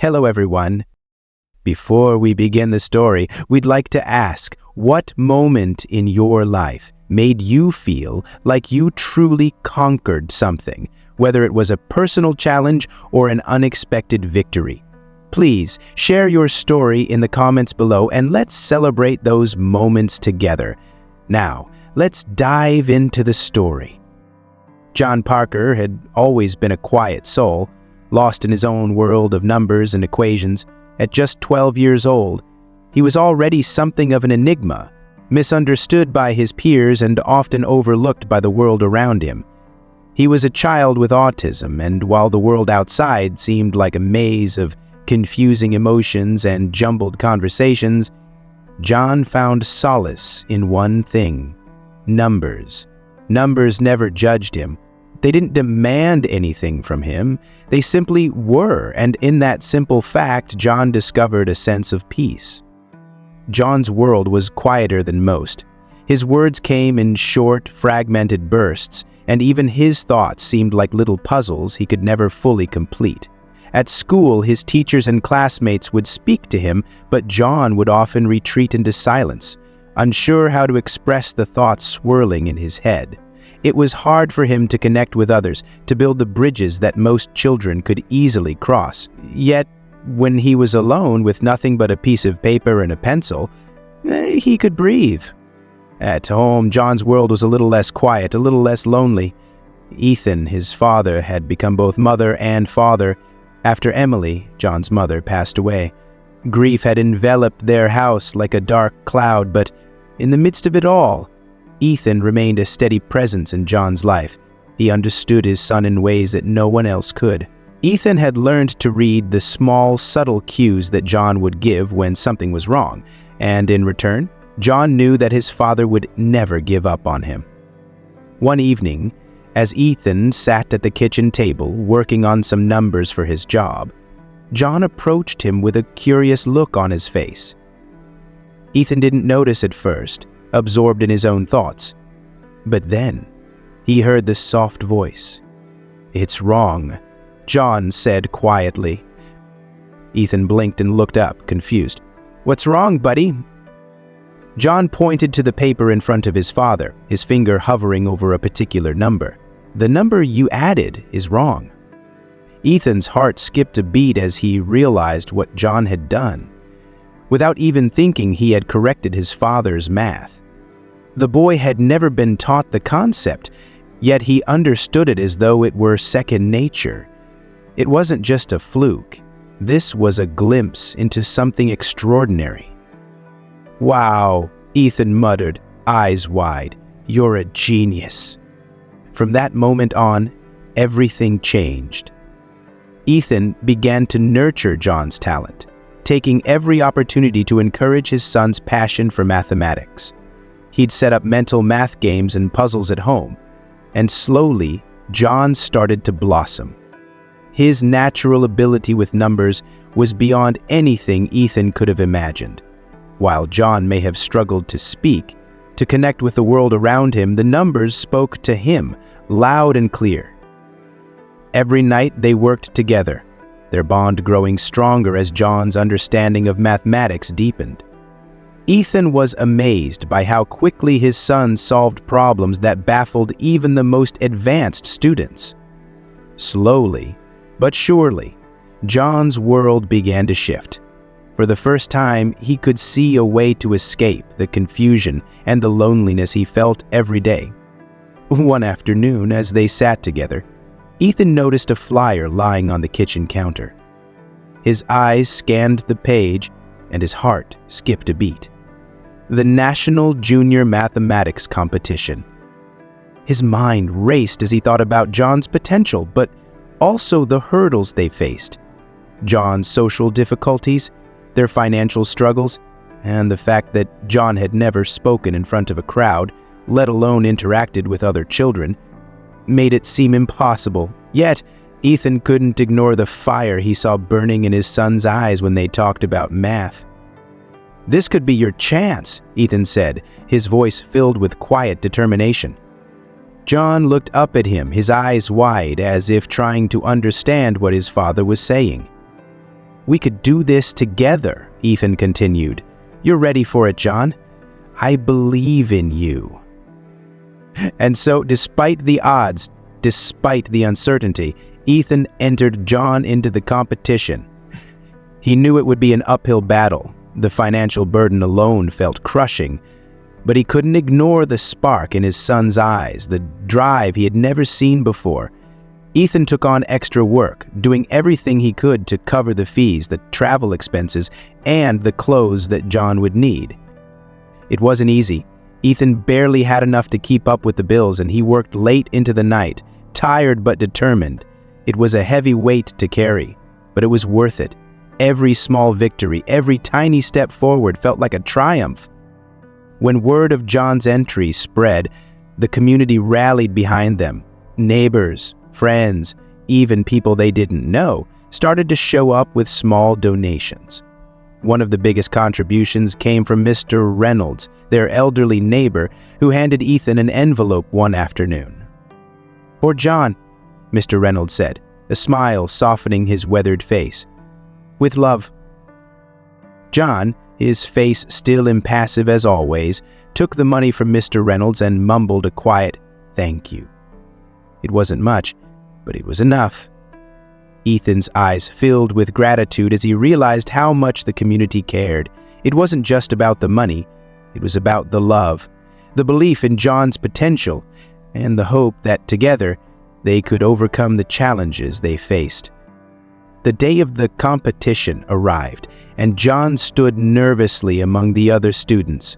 Hello, everyone. Before we begin the story, we'd like to ask, what moment in your life made you feel like you truly conquered something, whether it was a personal challenge or an unexpected victory? Please share your story in the comments below and let's celebrate those moments together. Now, let's dive into the story. John Parker had always been a quiet soul, lost in his own world of numbers and equations. At just 12 years old, he was already something of an enigma, misunderstood by his peers and often overlooked by the world around him. He was a child with autism, and while the world outside seemed like a maze of confusing emotions and jumbled conversations, John found solace in one thing: numbers. Numbers never judged him. They didn't demand anything from him. They simply were, and in that simple fact, John discovered a sense of peace. John's world was quieter than most. His words came in short, fragmented bursts, and even his thoughts seemed like little puzzles he could never fully complete. At school, his teachers and classmates would speak to him, but John would often retreat into silence, unsure how to express the thoughts swirling in his head. It was hard for him to connect with others, to build the bridges that most children could easily cross. Yet, when he was alone with nothing but a piece of paper and a pencil, he could breathe. At home, John's world was a little less quiet, a little less lonely. Ethan, his father, had become both mother and father after Emily, John's mother, passed away. Grief had enveloped their house like a dark cloud, but in the midst of it all, Ethan remained a steady presence in John's life. He understood his son in ways that no one else could. Ethan had learned to read the small, subtle cues that John would give when something was wrong, and in return, John knew that his father would never give up on him. One evening, as Ethan sat at the kitchen table working on some numbers for his job, John approached him with a curious look on his face. Ethan didn't notice at first, absorbed in his own thoughts. But then, he heard the soft voice. "It's wrong," John said quietly. Ethan blinked and looked up, confused. "What's wrong, buddy?" John pointed to the paper in front of his father, his finger hovering over a particular number. "The number you added is wrong." Ethan's heart skipped a beat as he realized what John had done. Without even thinking, he had corrected his father's math. The boy had never been taught the concept, yet he understood it as though it were second nature. It wasn't just a fluke. This was a glimpse into something extraordinary. "Wow," Ethan muttered, eyes wide. "You're a genius." From that moment on, everything changed. Ethan began to nurture John's talent, taking every opportunity to encourage his son's passion for mathematics. He'd set up mental math games and puzzles at home, and slowly, John started to blossom. His natural ability with numbers was beyond anything Ethan could have imagined. While John may have struggled to speak, to connect with the world around him, the numbers spoke to him, loud and clear. Every night they worked together, their bond growing stronger as John's understanding of mathematics deepened. Ethan was amazed by how quickly his son solved problems that baffled even the most advanced students. Slowly, but surely, John's world began to shift. For the first time, he could see a way to escape the confusion and the loneliness he felt every day. One afternoon, as they sat together, Ethan noticed a flyer lying on the kitchen counter. His eyes scanned the page, and his heart skipped a beat. The National Junior Mathematics Competition. His mind raced as he thought about John's potential, but also the hurdles they faced. John's social difficulties, their financial struggles, and the fact that John had never spoken in front of a crowd, let alone interacted with other children, made it seem impossible. Yet, Ethan couldn't ignore the fire he saw burning in his son's eyes when they talked about math. "This could be your chance," Ethan said, his voice filled with quiet determination. John looked up at him, his eyes wide, as if trying to understand what his father was saying. We could do this together, Ethan continued. You're ready for it, John. I believe in you. And so, despite the odds, despite the uncertainty, Ethan entered John into the competition. He knew it would be an uphill battle. The financial burden alone felt crushing, but he couldn't ignore the spark in his son's eyes, the drive he had never seen before. Ethan took on extra work, doing everything he could to cover the fees, the travel expenses, and the clothes that John would need. It wasn't easy. Ethan barely had enough to keep up with the bills, and he worked late into the night, tired but determined. It was a heavy weight to carry, but it was worth it. Every small victory, every tiny step forward felt like a triumph. When word of John's entry spread, the community rallied behind them. Neighbors, friends, even people they didn't know, started to show up with small donations. One of the biggest contributions came from Mr. Reynolds, their elderly neighbor, who handed Ethan an envelope one afternoon. "For John," Mr. Reynolds said, a smile softening his weathered face. "With love." John, his face still impassive as always, took the money from Mr. Reynolds and mumbled a quiet, "Thank you." It wasn't much, but it was enough. Ethan's eyes filled with gratitude as he realized how much the community cared. It wasn't just about the money, it was about the love, the belief in John's potential, and the hope that together they could overcome the challenges they faced. The day of the competition arrived, and John stood nervously among the other students.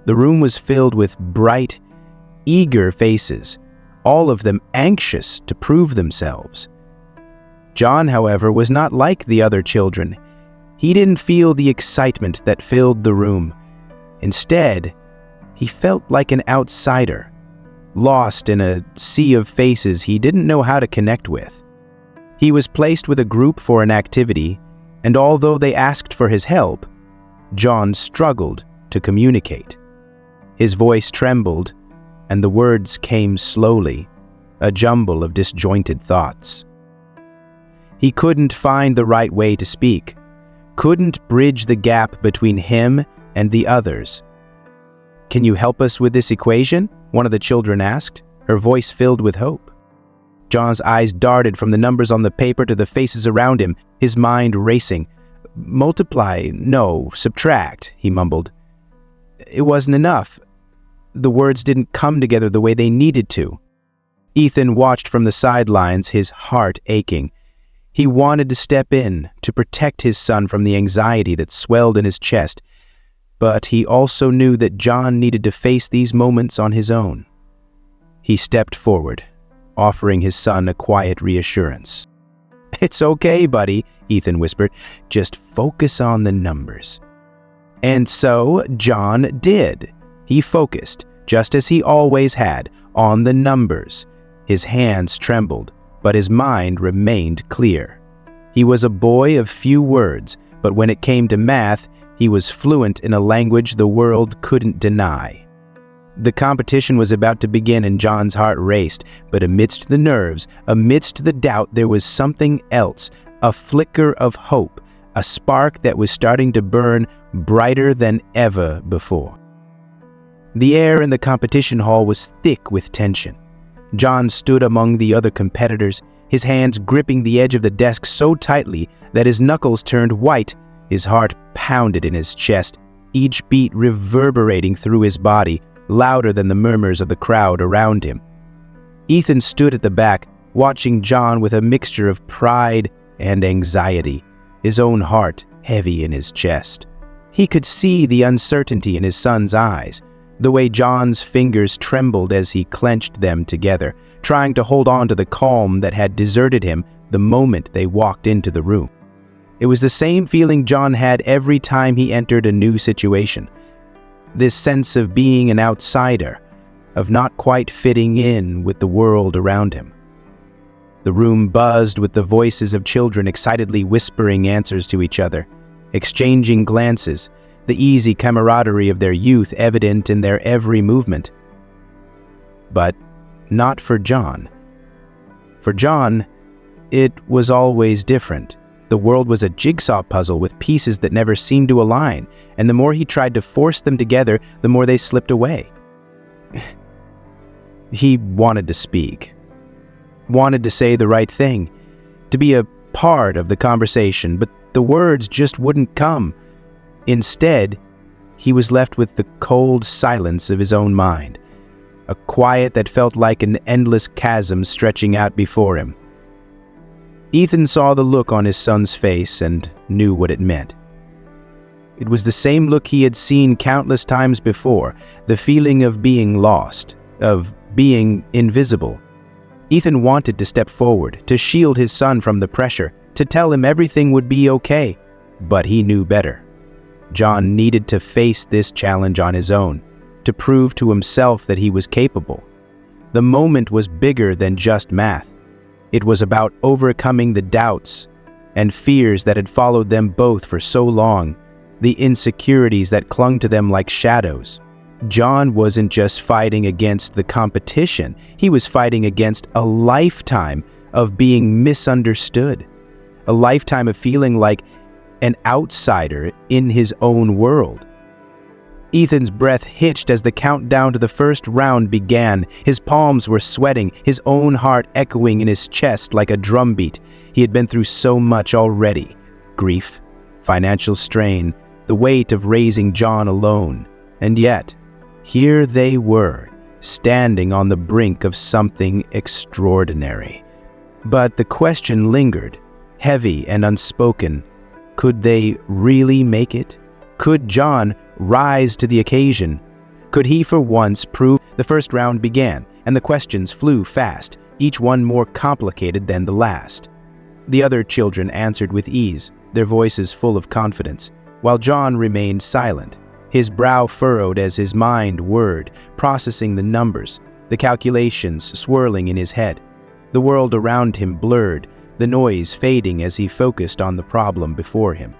The room was filled with bright, eager faces, all of them anxious to prove themselves. John, however, was not like the other children. He didn't feel the excitement that filled the room. Instead, he felt like an outsider, lost in a sea of faces he didn't know how to connect with. He was placed with a group for an activity, and although they asked for his help, John struggled to communicate. His voice trembled, and the words came slowly, a jumble of disjointed thoughts. He couldn't find the right way to speak, couldn't bridge the gap between him and the others. "Can you help us with this equation?" one of the children asked, her voice filled with hope. John's eyes darted from the numbers on the paper to the faces around him, his mind racing. "Multiply, no, subtract," he mumbled. It wasn't enough. The words didn't come together the way they needed to. Ethan watched from the sidelines, his heart aching. He wanted to step in, to protect his son from the anxiety that swelled in his chest, but he also knew that John needed to face these moments on his own. He stepped forward, offering his son a quiet reassurance. "It's okay, buddy," Ethan whispered. "Just focus on the numbers." And so John did. He focused, just as he always had, on the numbers. His hands trembled, but his mind remained clear. He was a boy of few words, but when it came to math, he was fluent in a language the world couldn't deny. The competition was about to begin and John's heart raced, but amidst the nerves, amidst the doubt, there was something else, a flicker of hope, a spark that was starting to burn brighter than ever before. The air in the competition hall was thick with tension. John stood among the other competitors, his hands gripping the edge of the desk so tightly that his knuckles turned white. His heart pounded in his chest, each beat reverberating through his body, louder than the murmurs of the crowd around him. Ethan stood at the back, watching John with a mixture of pride and anxiety, his own heart heavy in his chest. He could see the uncertainty in his son's eyes, the way John's fingers trembled as he clenched them together, trying to hold on to the calm that had deserted him the moment they walked into the room. It was the same feeling John had every time he entered a new situation. This sense of being an outsider, of not quite fitting in with the world around him. The room buzzed with the voices of children excitedly whispering answers to each other, exchanging glances, the easy camaraderie of their youth evident in their every movement. But not for John. For John, it was always different. The world was a jigsaw puzzle with pieces that never seemed to align, and the more he tried to force them together, the more they slipped away. He wanted to speak, wanted to say the right thing, to be a part of the conversation, but the words just wouldn't come. Instead, he was left with the cold silence of his own mind, a quiet that felt like an endless chasm stretching out before him. Ethan saw the look on his son's face and knew what it meant. It was the same look he had seen countless times before, the feeling of being lost, of being invisible. Ethan wanted to step forward, to shield his son from the pressure, to tell him everything would be okay, but he knew better. John needed to face this challenge on his own, to prove to himself that he was capable. The moment was bigger than just math. It was about overcoming the doubts and fears that had followed them both for so long, the insecurities that clung to them like shadows. John wasn't just fighting against the competition, he was fighting against a lifetime of being misunderstood, a lifetime of feeling like an outsider in his own world. Ethan's breath hitched as the countdown to the first round began. His palms were sweating, his own heart echoing in his chest like a drumbeat. He had been through so much already: grief, financial strain, the weight of raising John alone. And yet, here they were, standing on the brink of something extraordinary. But the question lingered, heavy and unspoken. Could they really make it? Could John rise to the occasion? Could he for once prove? The first round began, and the questions flew fast, each one more complicated than the last. The other children answered with ease, their voices full of confidence, while John remained silent, his brow furrowed as his mind whirred, processing the numbers, the calculations swirling in his head. The world around him blurred, the noise fading as he focused on the problem before him.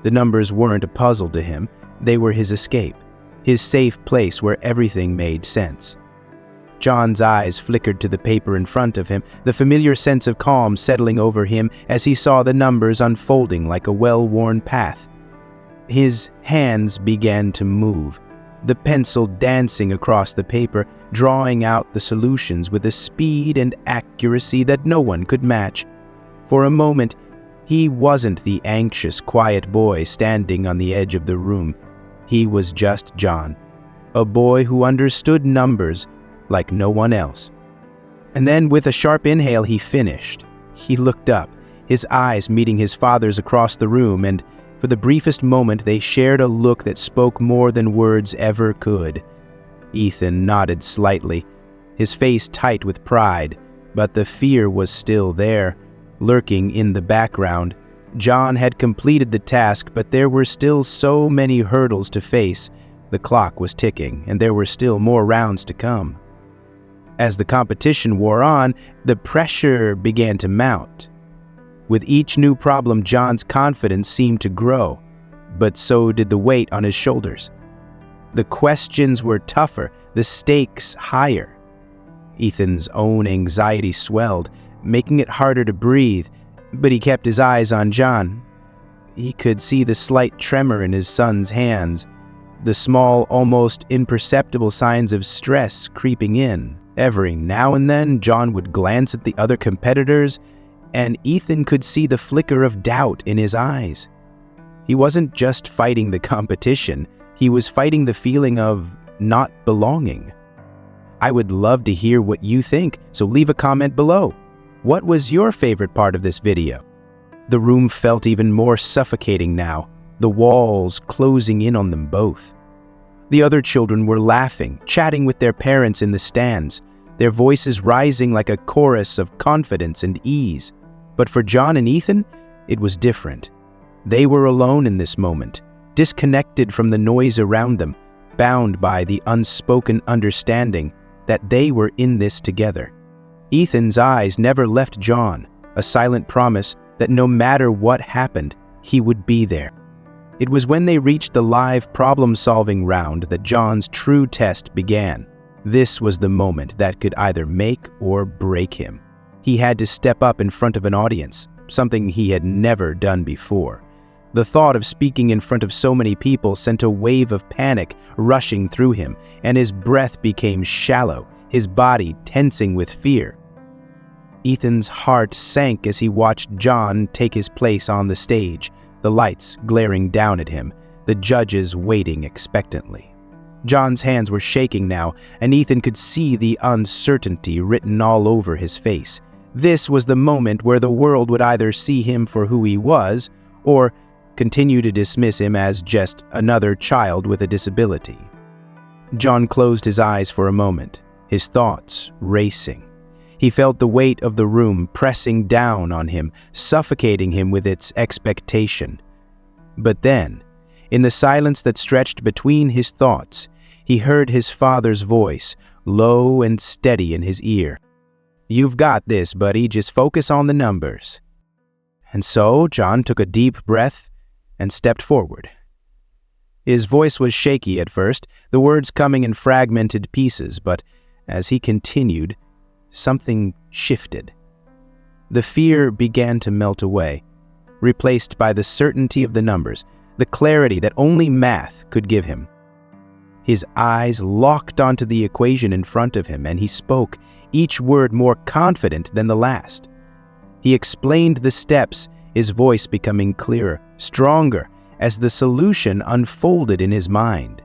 The numbers weren't a puzzle to him, they were his escape, his safe place where everything made sense. John's eyes flickered to the paper in front of him, the familiar sense of calm settling over him as he saw the numbers unfolding like a well-worn path. His hands began to move, the pencil dancing across the paper, drawing out the solutions with a speed and accuracy that no one could match. For a moment, he wasn't the anxious, quiet boy standing on the edge of the room. He was just John, a boy who understood numbers like no one else. And then, with a sharp inhale, he finished. He looked up, his eyes meeting his father's across the room, and for the briefest moment they shared a look that spoke more than words ever could. Ethan nodded slightly, his face tight with pride, but the fear was still there, lurking in the background. John had completed the task, but there were still so many hurdles to face. The clock was ticking, and there were still more rounds to come. As the competition wore on, the pressure began to mount. With each new problem, John's confidence seemed to grow, but so did the weight on his shoulders. The questions were tougher, the stakes higher. Ethan's own anxiety swelled, making it harder to breathe, but he kept his eyes on John. He could see the slight tremor in his son's hands, the small, almost imperceptible signs of stress creeping in. Every now and then, John would glance at the other competitors, and Ethan could see the flicker of doubt in his eyes. He wasn't just fighting the competition, he was fighting the feeling of not belonging. I would love to hear what you think, so leave a comment below. What was your favorite part of this video? The room felt even more suffocating now, the walls closing in on them both. The other children were laughing, chatting with their parents in the stands, their voices rising like a chorus of confidence and ease. But for John and Ethan, it was different. They were alone in this moment, disconnected from the noise around them, bound by the unspoken understanding that they were in this together. Ethan's eyes never left John, a silent promise that no matter what happened, he would be there. It was when they reached the live problem-solving round that John's true test began. This was the moment that could either make or break him. He had to step up in front of an audience, something he had never done before. The thought of speaking in front of so many people sent a wave of panic rushing through him, and his breath became shallow, his body tensing with fear. Ethan's heart sank as he watched John take his place on the stage, the lights glaring down at him, the judges waiting expectantly. John's hands were shaking now, and Ethan could see the uncertainty written all over his face. This was the moment where the world would either see him for who he was, or continue to dismiss him as just another child with a disability. John closed his eyes for a moment, his thoughts racing. He felt the weight of the room pressing down on him, suffocating him with its expectation. But then, in the silence that stretched between his thoughts, he heard his father's voice, low and steady in his ear. "You've got this, buddy. Just focus on the numbers." And so John took a deep breath and stepped forward. His voice was shaky at first, the words coming in fragmented pieces, but as he continued, something shifted. The fear began to melt away, replaced by the certainty of the numbers, the clarity that only math could give him. His eyes locked onto the equation in front of him, and he spoke, each word more confident than the last. He explained the steps, his voice becoming clearer, stronger, as the solution unfolded in his mind.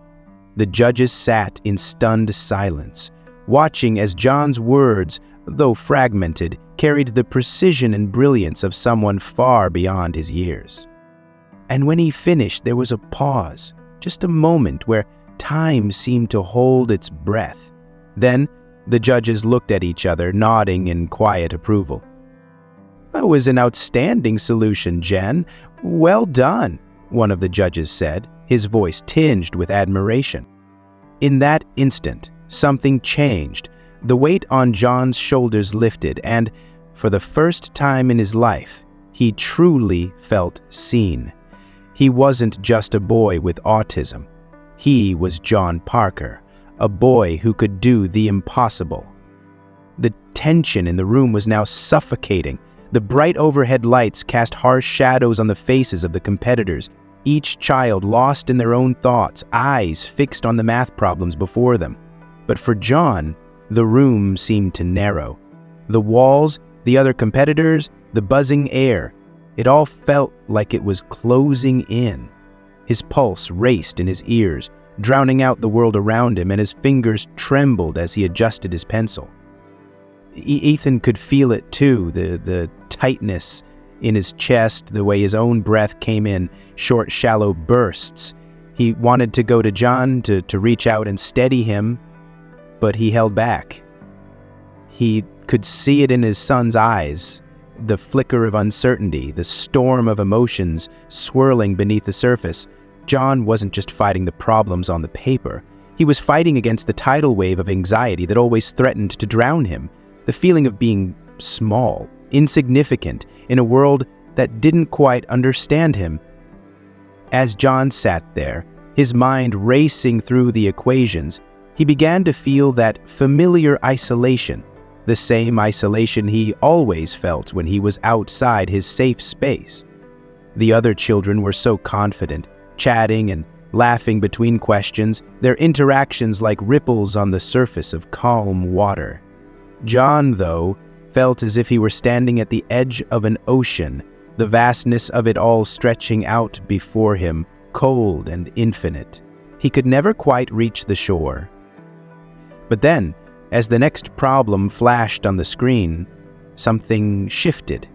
The judges sat in stunned silence, watching as John's words, though fragmented, carried the precision and brilliance of someone far beyond his years. And when he finished, there was a pause, just a moment where time seemed to hold its breath. Then the judges looked at each other, nodding in quiet approval. "That was an outstanding solution, Jen. Well done," one of the judges said, his voice tinged with admiration. In that instant, something changed. The weight on John's shoulders lifted, and for the first time in his life, he truly felt seen. He wasn't just a boy with autism. He was John Parker, a boy who could do the impossible. The tension in the room was now suffocating. The bright overhead lights cast harsh shadows on the faces of the competitors, each child lost in their own thoughts, eyes fixed on the math problems before them. But for John, the room seemed to narrow. The walls, the other competitors, the buzzing air, it all felt like it was closing in. His pulse raced in his ears, drowning out the world around him, and his fingers trembled as he adjusted his pencil. Ethan could feel it too, the tightness in his chest, the way his own breath came in short, shallow bursts. He wanted to go to John to reach out and steady him, but he held back. He could see it in his son's eyes, the flicker of uncertainty, the storm of emotions swirling beneath the surface. John wasn't just fighting the problems on the paper. He was fighting against the tidal wave of anxiety that always threatened to drown him, the feeling of being small, insignificant, in a world that didn't quite understand him. As John sat there, his mind racing through the equations, he began to feel that familiar isolation, the same isolation he always felt when he was outside his safe space. The other children were so confident, chatting and laughing between questions, their interactions like ripples on the surface of calm water. John, though, felt as if he were standing at the edge of an ocean, the vastness of it all stretching out before him, cold and infinite. He could never quite reach the shore. But then, as the next problem flashed on the screen, something shifted.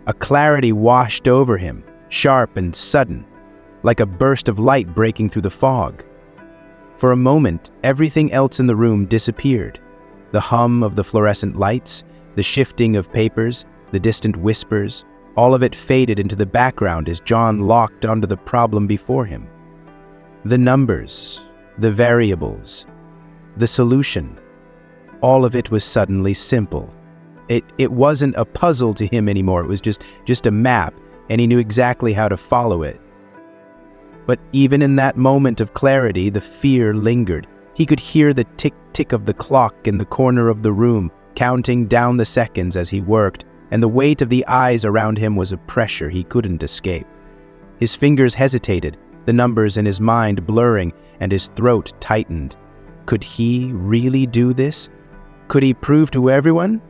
A clarity washed over him, sharp and sudden, like a burst of light breaking through the fog. For a moment, everything else in the room disappeared. The hum of the fluorescent lights, the shifting of papers, the distant whispers, all of it faded into the background as John locked onto the problem before him. The numbers, the variables, the solution, all of it was suddenly simple. It wasn't a puzzle to him anymore. It was just a map, and he knew exactly how to follow it. But even in that moment of clarity, the fear lingered. He could hear the tick-tick of the clock in the corner of the room, counting down the seconds as he worked, and the weight of the eyes around him was a pressure he couldn't escape. His fingers hesitated, the numbers in his mind blurring, and his throat tightened. Could he really do this? Could he prove to everyone,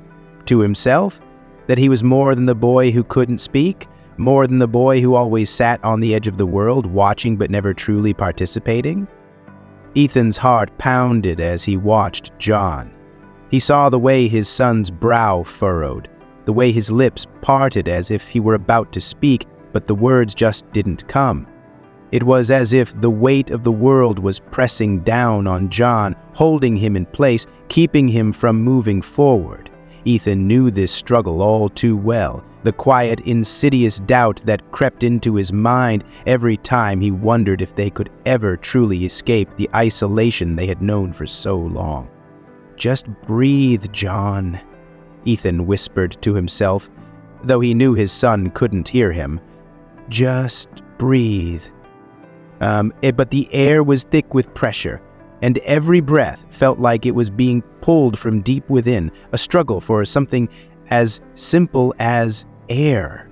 to himself, that he was more than the boy who couldn't speak, more than the boy who always sat on the edge of the world, watching but never truly participating? Ethan's heart pounded as he watched John. He saw the way his son's brow furrowed, the way his lips parted as if he were about to speak, but the words just didn't come. It was as if the weight of the world was pressing down on John, holding him in place, keeping him from moving forward. Ethan knew this struggle all too well, the quiet, insidious doubt that crept into his mind every time he wondered if they could ever truly escape the isolation they had known for so long. "Just breathe, John," Ethan whispered to himself, though he knew his son couldn't hear him. "Just breathe." But the air was thick with pressure, and every breath felt like it was being pulled from deep within, a struggle for something as simple as air.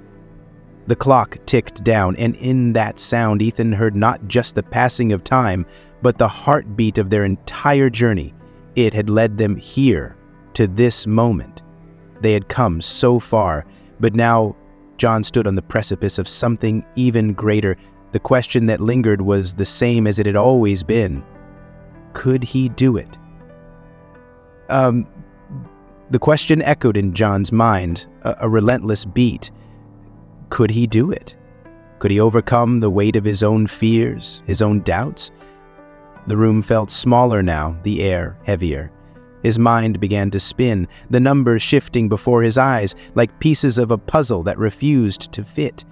The clock ticked down, and in that sound Ethan heard not just the passing of time, but the heartbeat of their entire journey. It had led them here, to this moment. They had come so far, but now John stood on the precipice of something even greater. The question that lingered was the same as it had always been. Could he do it? The question echoed in John's mind, a relentless beat. Could he do it? Could he overcome the weight of his own fears, his own doubts? The room felt smaller now, the air heavier. His mind began to spin, the numbers shifting before his eyes like pieces of a puzzle that refused to fit.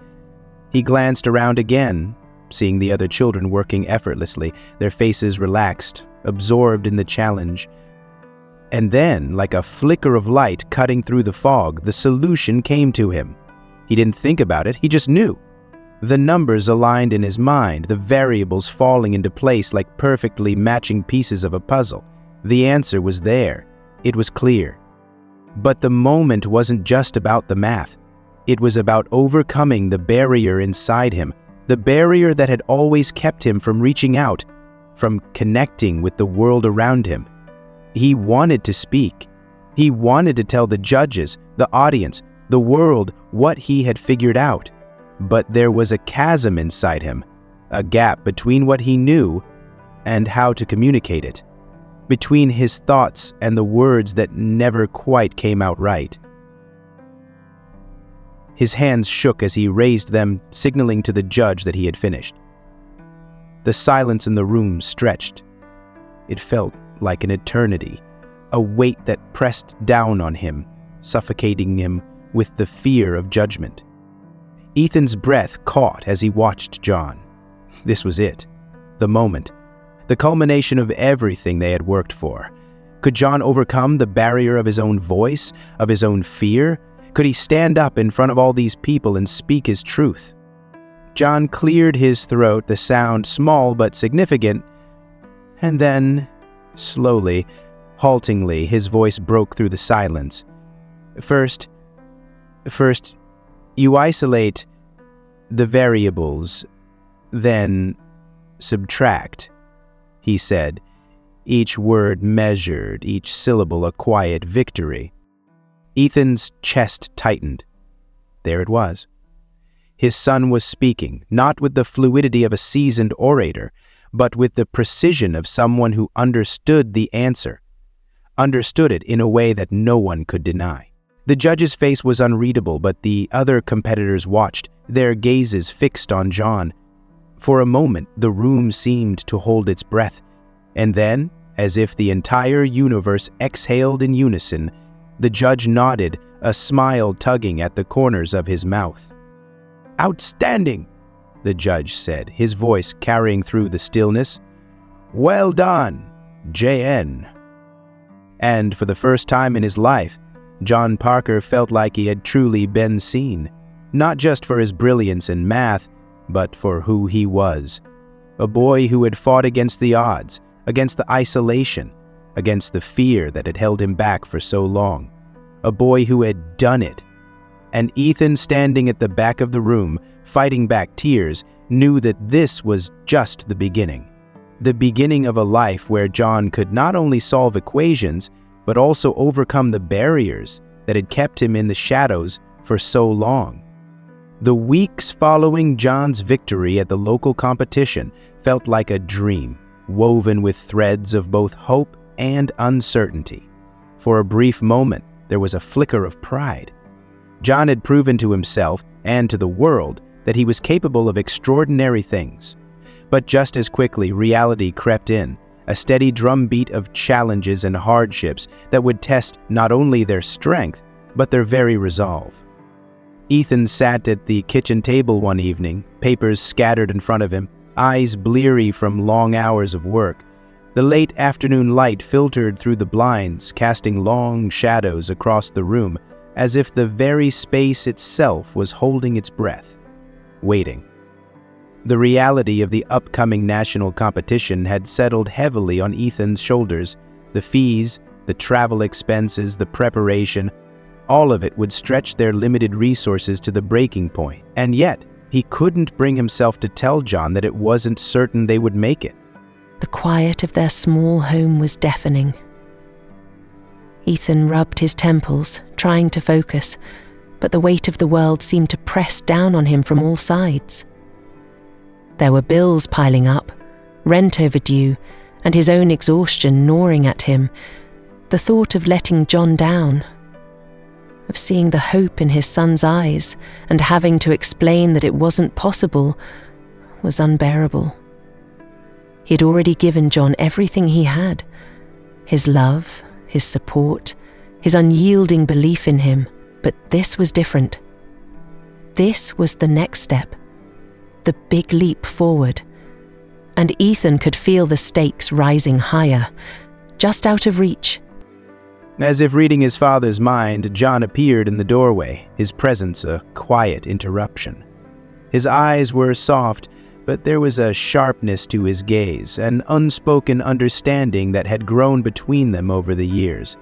He glanced around again, seeing the other children working effortlessly, their faces relaxed, absorbed in the challenge. And then, like a flicker of light cutting through the fog, the solution came to him. He didn't think about it, he just knew. The numbers aligned in his mind, the variables falling into place like perfectly matching pieces of a puzzle. The answer was there. It was clear. But the moment wasn't just about the math. It was about overcoming the barrier inside him, the barrier that had always kept him from reaching out, from connecting with the world around him. He wanted to speak. He wanted to tell the judges, the audience, the world what he had figured out. But there was a chasm inside him, a gap between what he knew and how to communicate it, between his thoughts and the words that never quite came out right. His hands shook as he raised them, signaling to the judge that he had finished. The silence in the room stretched. It felt like an eternity, a weight that pressed down on him, suffocating him with the fear of judgment. Ethan's breath caught as he watched John. This was it, the moment, the culmination of everything they had worked for. Could John overcome the barrier of his own voice, of his own fear? Could he stand up in front of all these people and speak his truth? John cleared his throat, the sound small but significant, and then, slowly, haltingly, his voice broke through the silence. First, you isolate the variables, then subtract, he said, each word measured, each syllable a quiet victory. Ethan's chest tightened. There it was. His son was speaking, not with the fluidity of a seasoned orator, but with the precision of someone who understood the answer, understood it in a way that no one could deny. The judge's face was unreadable, but the other competitors watched, their gazes fixed on John. For a moment, the room seemed to hold its breath, and then, as if the entire universe exhaled in unison, the judge nodded, a smile tugging at the corners of his mouth. "Outstanding," the judge said, his voice carrying through the stillness. "Well done, JN." And for the first time in his life, John Parker felt like he had truly been seen, not just for his brilliance in math, but for who he was. A boy who had fought against the odds, against the isolation, against the fear that had held him back for so long. A boy who had done it, and Ethan, standing at the back of the room, fighting back tears, knew that this was just the beginning. The beginning of a life where John could not only solve equations, but also overcome the barriers that had kept him in the shadows for so long. The weeks following John's victory at the local competition felt like a dream, woven with threads of both hope and uncertainty. For a brief moment, there was a flicker of pride. John had proven to himself and to the world that he was capable of extraordinary things. But just as quickly, reality crept in, a steady drumbeat of challenges and hardships that would test not only their strength, but their very resolve. Ethan sat at the kitchen table one evening, papers scattered in front of him, eyes bleary from long hours of work. The late afternoon light filtered through the blinds, casting long shadows across the room, as if the very space itself was holding its breath, waiting. The reality of the upcoming national competition had settled heavily on Ethan's shoulders. The fees, the travel expenses, the preparation, all of it would stretch their limited resources to the breaking point. And yet, he couldn't bring himself to tell John that it wasn't certain they would make it. The quiet of their small home was deafening. Ethan rubbed his temples, trying to focus, but the weight of the world seemed to press down on him from all sides. There were bills piling up, rent overdue, and his own exhaustion gnawing at him. The thought of letting John down, of seeing the hope in his son's eyes and having to explain that it wasn't possible, was unbearable. He had already given John everything he had, his love, his support, his unyielding belief in him, but this was different. This was the next step, the big leap forward, and Ethan could feel the stakes rising higher, just out of reach. As if reading his father's mind, John appeared in the doorway, his presence a quiet interruption. His eyes were soft, but there was a sharpness to his gaze, an unspoken understanding that had grown between them over the years.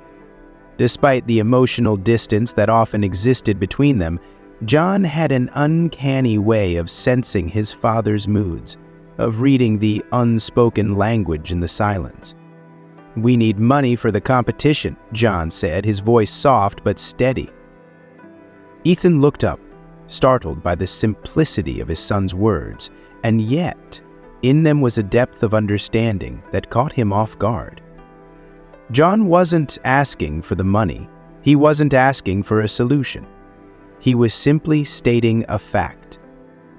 Despite the emotional distance that often existed between them, John had an uncanny way of sensing his father's moods, of reading the unspoken language in the silence. "We need money for the competition," John said, his voice soft but steady. Ethan looked up, startled by the simplicity of his son's words, and yet, in them was a depth of understanding that caught him off guard. John wasn't asking for the money. He wasn't asking for a solution. He was simply stating a fact.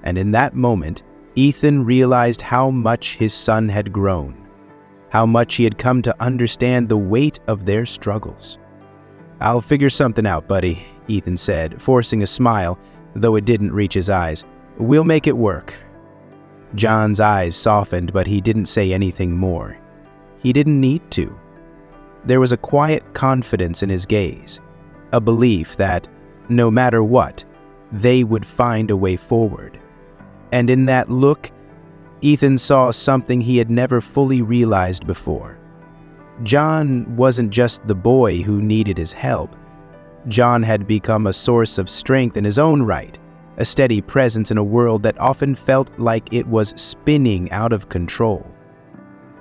And in that moment, Ethan realized how much his son had grown, how much he had come to understand the weight of their struggles. "I'll figure something out, buddy," Ethan said, forcing a smile, though it didn't reach his eyes. "We'll make it work." John's eyes softened, but he didn't say anything more. He didn't need to. There was a quiet confidence in his gaze, a belief that, no matter what, they would find a way forward. And in that look, Ethan saw something he had never fully realized before. John wasn't just the boy who needed his help. John had become a source of strength in his own right, a steady presence in a world that often felt like it was spinning out of control.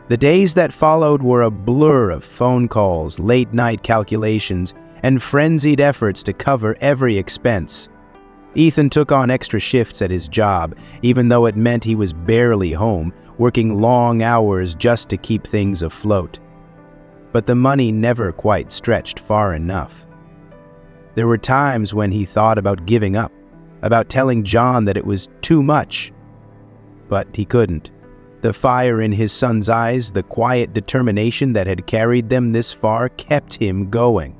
The days that followed were a blur of phone calls, late-night calculations, and frenzied efforts to cover every expense. Ethan took on extra shifts at his job, even though it meant he was barely home, working long hours just to keep things afloat. But the money never quite stretched far enough. There were times when he thought about giving up, about telling John that it was too much. But he couldn't. The fire in his son's eyes, the quiet determination that had carried them this far, kept him going.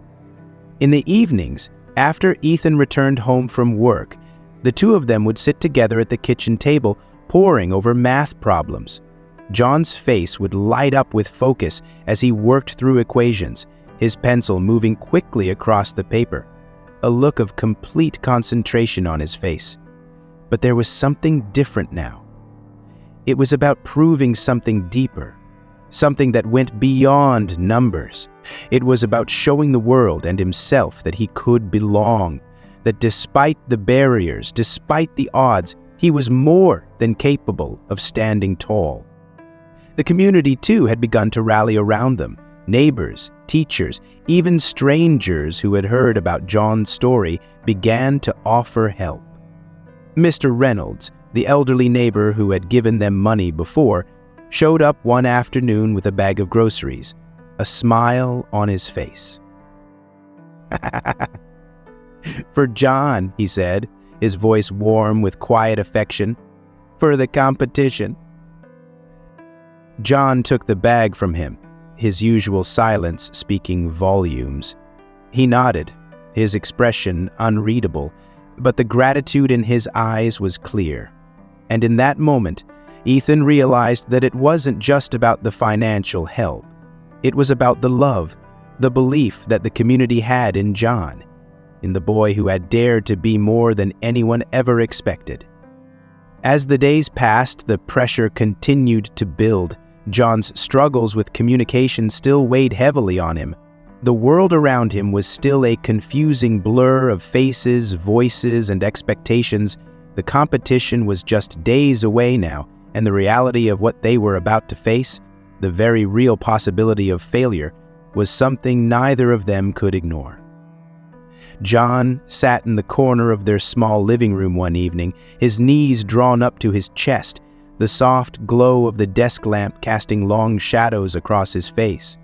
In the evenings, after Ethan returned home from work, the two of them would sit together at the kitchen table, poring over math problems. John's face would light up with focus as he worked through equations, his pencil moving quickly across the paper, a look of complete concentration on his face. But there was something different now. It was about proving something deeper, something that went beyond numbers. It was about showing the world and himself that he could belong, that despite the barriers, despite the odds, he was more than capable of standing tall. The community, too, had begun to rally around them. Neighbors, teachers, even strangers who had heard about John's story began to offer help. Mr. Reynolds, the elderly neighbor who had given them money before, showed up one afternoon with a bag of groceries, a smile on his face. "For John," he said, his voice warm with quiet affection, "for the competition." John took the bag from him, his usual silence speaking volumes. He nodded, his expression unreadable, but the gratitude in his eyes was clear. And in that moment, Ethan realized that it wasn't just about the financial help. It was about the love, the belief that the community had in John, in the boy who had dared to be more than anyone ever expected. As the days passed, the pressure continued to build. John's struggles with communication still weighed heavily on him. The world around him was still a confusing blur of faces, voices, and expectations. The competition was just days away now, and the reality of what they were about to face, the very real possibility of failure, was something neither of them could ignore. John sat in the corner of their small living room one evening, his knees drawn up to his chest, the soft glow of the desk lamp casting long shadows across his face.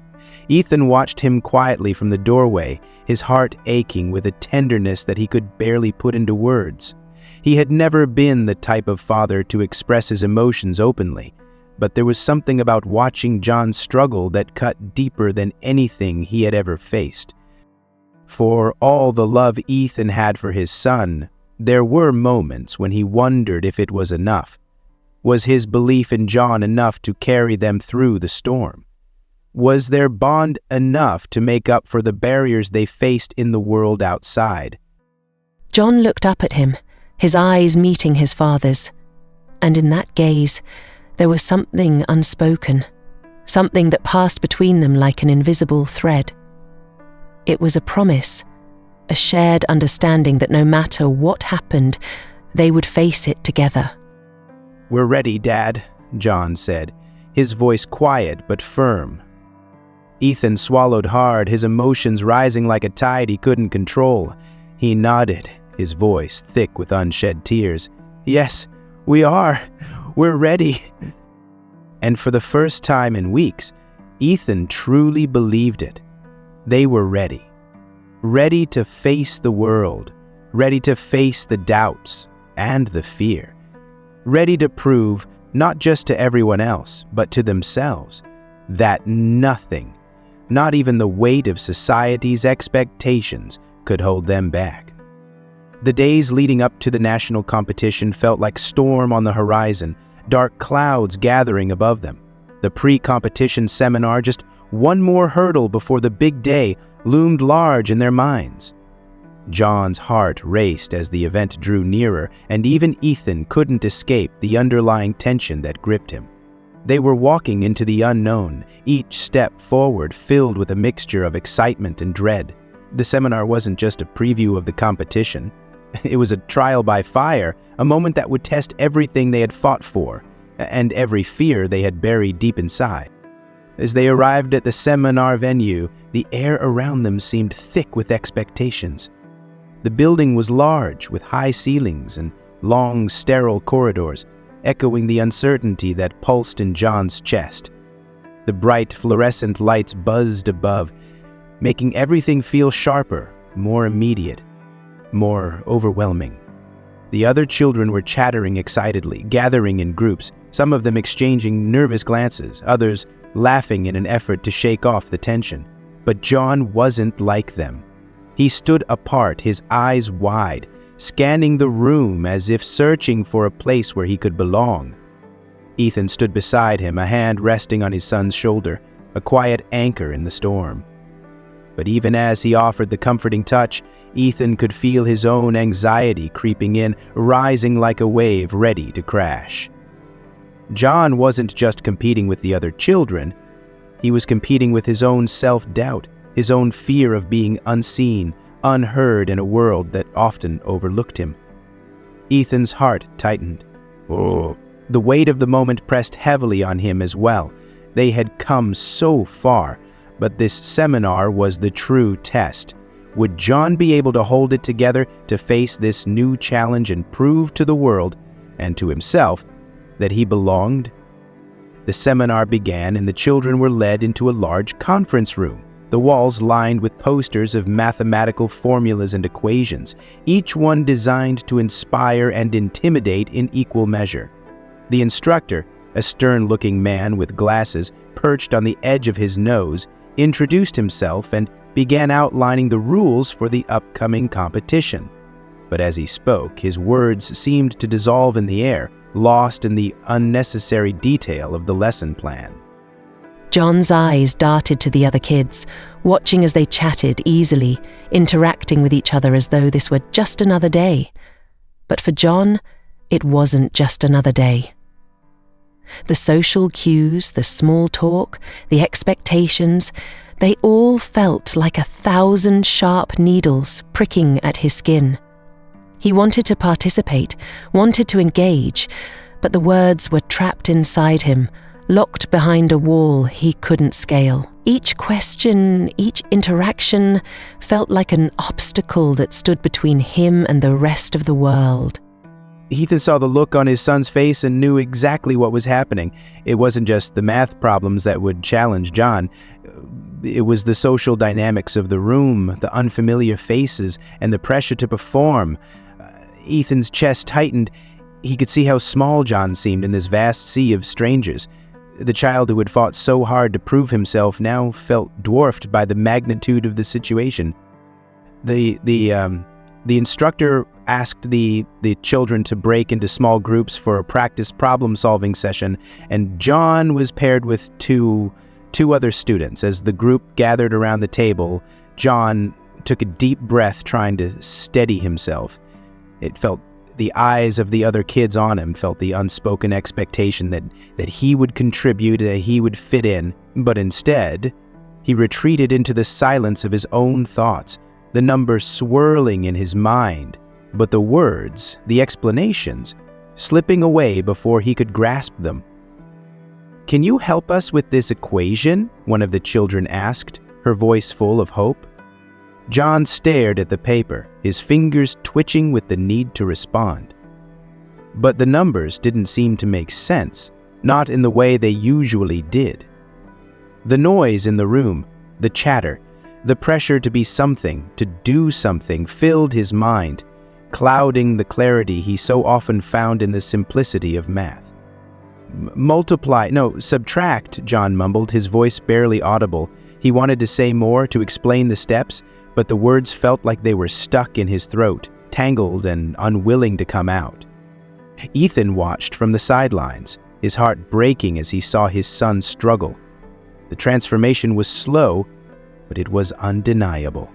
Ethan watched him quietly from the doorway, his heart aching with a tenderness that he could barely put into words. He had never been the type of father to express his emotions openly, but there was something about watching John struggle that cut deeper than anything he had ever faced. For all the love Ethan had for his son, there were moments when he wondered if it was enough. Was his belief in John enough to carry them through the storm? Was their bond enough to make up for the barriers they faced in the world outside? John looked up at him, his eyes meeting his father's, and in that gaze, there was something unspoken, something that passed between them like an invisible thread. It was a promise, a shared understanding that no matter what happened, they would face it together. "We're ready, Dad," John said, his voice quiet but firm. Ethan swallowed hard, his emotions rising like a tide he couldn't control. He nodded, his voice thick with unshed tears. "Yes, we are. We're ready." And for the first time in weeks, Ethan truly believed it. They were ready. Ready to face the world, ready to face the doubts and the fear. Ready to prove, not just to everyone else, but to themselves, that nothing, not even the weight of society's expectations, could hold them back. The days leading up to the national competition felt like storm on the horizon, dark clouds gathering above them. The pre-competition seminar, just one more hurdle before the big day, loomed large in their minds. John's heart raced as the event drew nearer, and even Ethan couldn't escape the underlying tension that gripped him. They were walking into the unknown, each step forward filled with a mixture of excitement and dread. The seminar wasn't just a preview of the competition. It was a trial by fire, a moment that would test everything they had fought for, and every fear they had buried deep inside. As they arrived at the seminar venue, the air around them seemed thick with expectations. The building was large, with high ceilings and long, sterile corridors, echoing the uncertainty that pulsed in John's chest. The bright fluorescent lights buzzed above, making everything feel sharper, more immediate, more overwhelming. The other children were chattering excitedly, gathering in groups, some of them exchanging nervous glances, others laughing in an effort to shake off the tension. But John wasn't like them. He stood apart, his eyes wide, scanning the room as if searching for a place where he could belong. Ethan stood beside him, a hand resting on his son's shoulder, a quiet anchor in the storm. But even as he offered the comforting touch, Ethan could feel his own anxiety creeping in, rising like a wave ready to crash. John wasn't just competing with the other children, he was competing with his own self-doubt, his own fear of being unseen, unheard in a world that often overlooked him. Ethan's heart tightened. Oh. The weight of the moment pressed heavily on him as well. They had come so far, but this seminar was the true test. Would John be able to hold it together to face this new challenge and prove to the world, and to himself, that he belonged? The seminar began and the children were led into a large conference room, the walls lined with posters of mathematical formulas and equations, each one designed to inspire and intimidate in equal measure. The instructor, a stern-looking man with glasses perched on the edge of his nose, introduced himself and began outlining the rules for the upcoming competition. But as he spoke, his words seemed to dissolve in the air, lost in the unnecessary detail of the lesson plan. John's eyes darted to the other kids, watching as they chatted easily, interacting with each other as though this were just another day. But for John, it wasn't just another day. The social cues, the small talk, the expectations, they all felt like 1,000 sharp needles pricking at his skin. He wanted to participate, wanted to engage, but the words were trapped inside him, locked behind a wall he couldn't scale. Each question, each interaction felt like an obstacle that stood between him and the rest of the world. Ethan saw the look on his son's face and knew exactly what was happening. It wasn't just the math problems that would challenge John. It was the social dynamics of the room, the unfamiliar faces, and the pressure to perform. Ethan's chest tightened. He could see how small John seemed in this vast sea of strangers. The child who had fought so hard to prove himself now felt dwarfed by the magnitude of the situation. The instructor asked the children to break into small groups for a practice problem-solving session, and John was paired with two other students. As the group gathered around the table, John took a deep breath, trying to steady himself. It felt the eyes of the other kids on him, felt the unspoken expectation that he would contribute, that he would fit in, but instead, he retreated into the silence of his own thoughts, the numbers swirling in his mind, but the words, the explanations, slipping away before he could grasp them. "Can you help us with this equation?" one of the children asked, her voice full of hope. John stared at the paper, his fingers twitching with the need to respond. But the numbers didn't seem to make sense, not in the way they usually did. The noise in the room, the chatter, the pressure to be something, to do something, filled his mind, clouding the clarity he so often found in the simplicity of math. Subtract, John mumbled, his voice barely audible. He wanted to say more, to explain the steps, but the words felt like they were stuck in his throat, tangled and unwilling to come out. Ethan watched from the sidelines, his heart breaking as he saw his son struggle. The transformation was slow, but it was undeniable.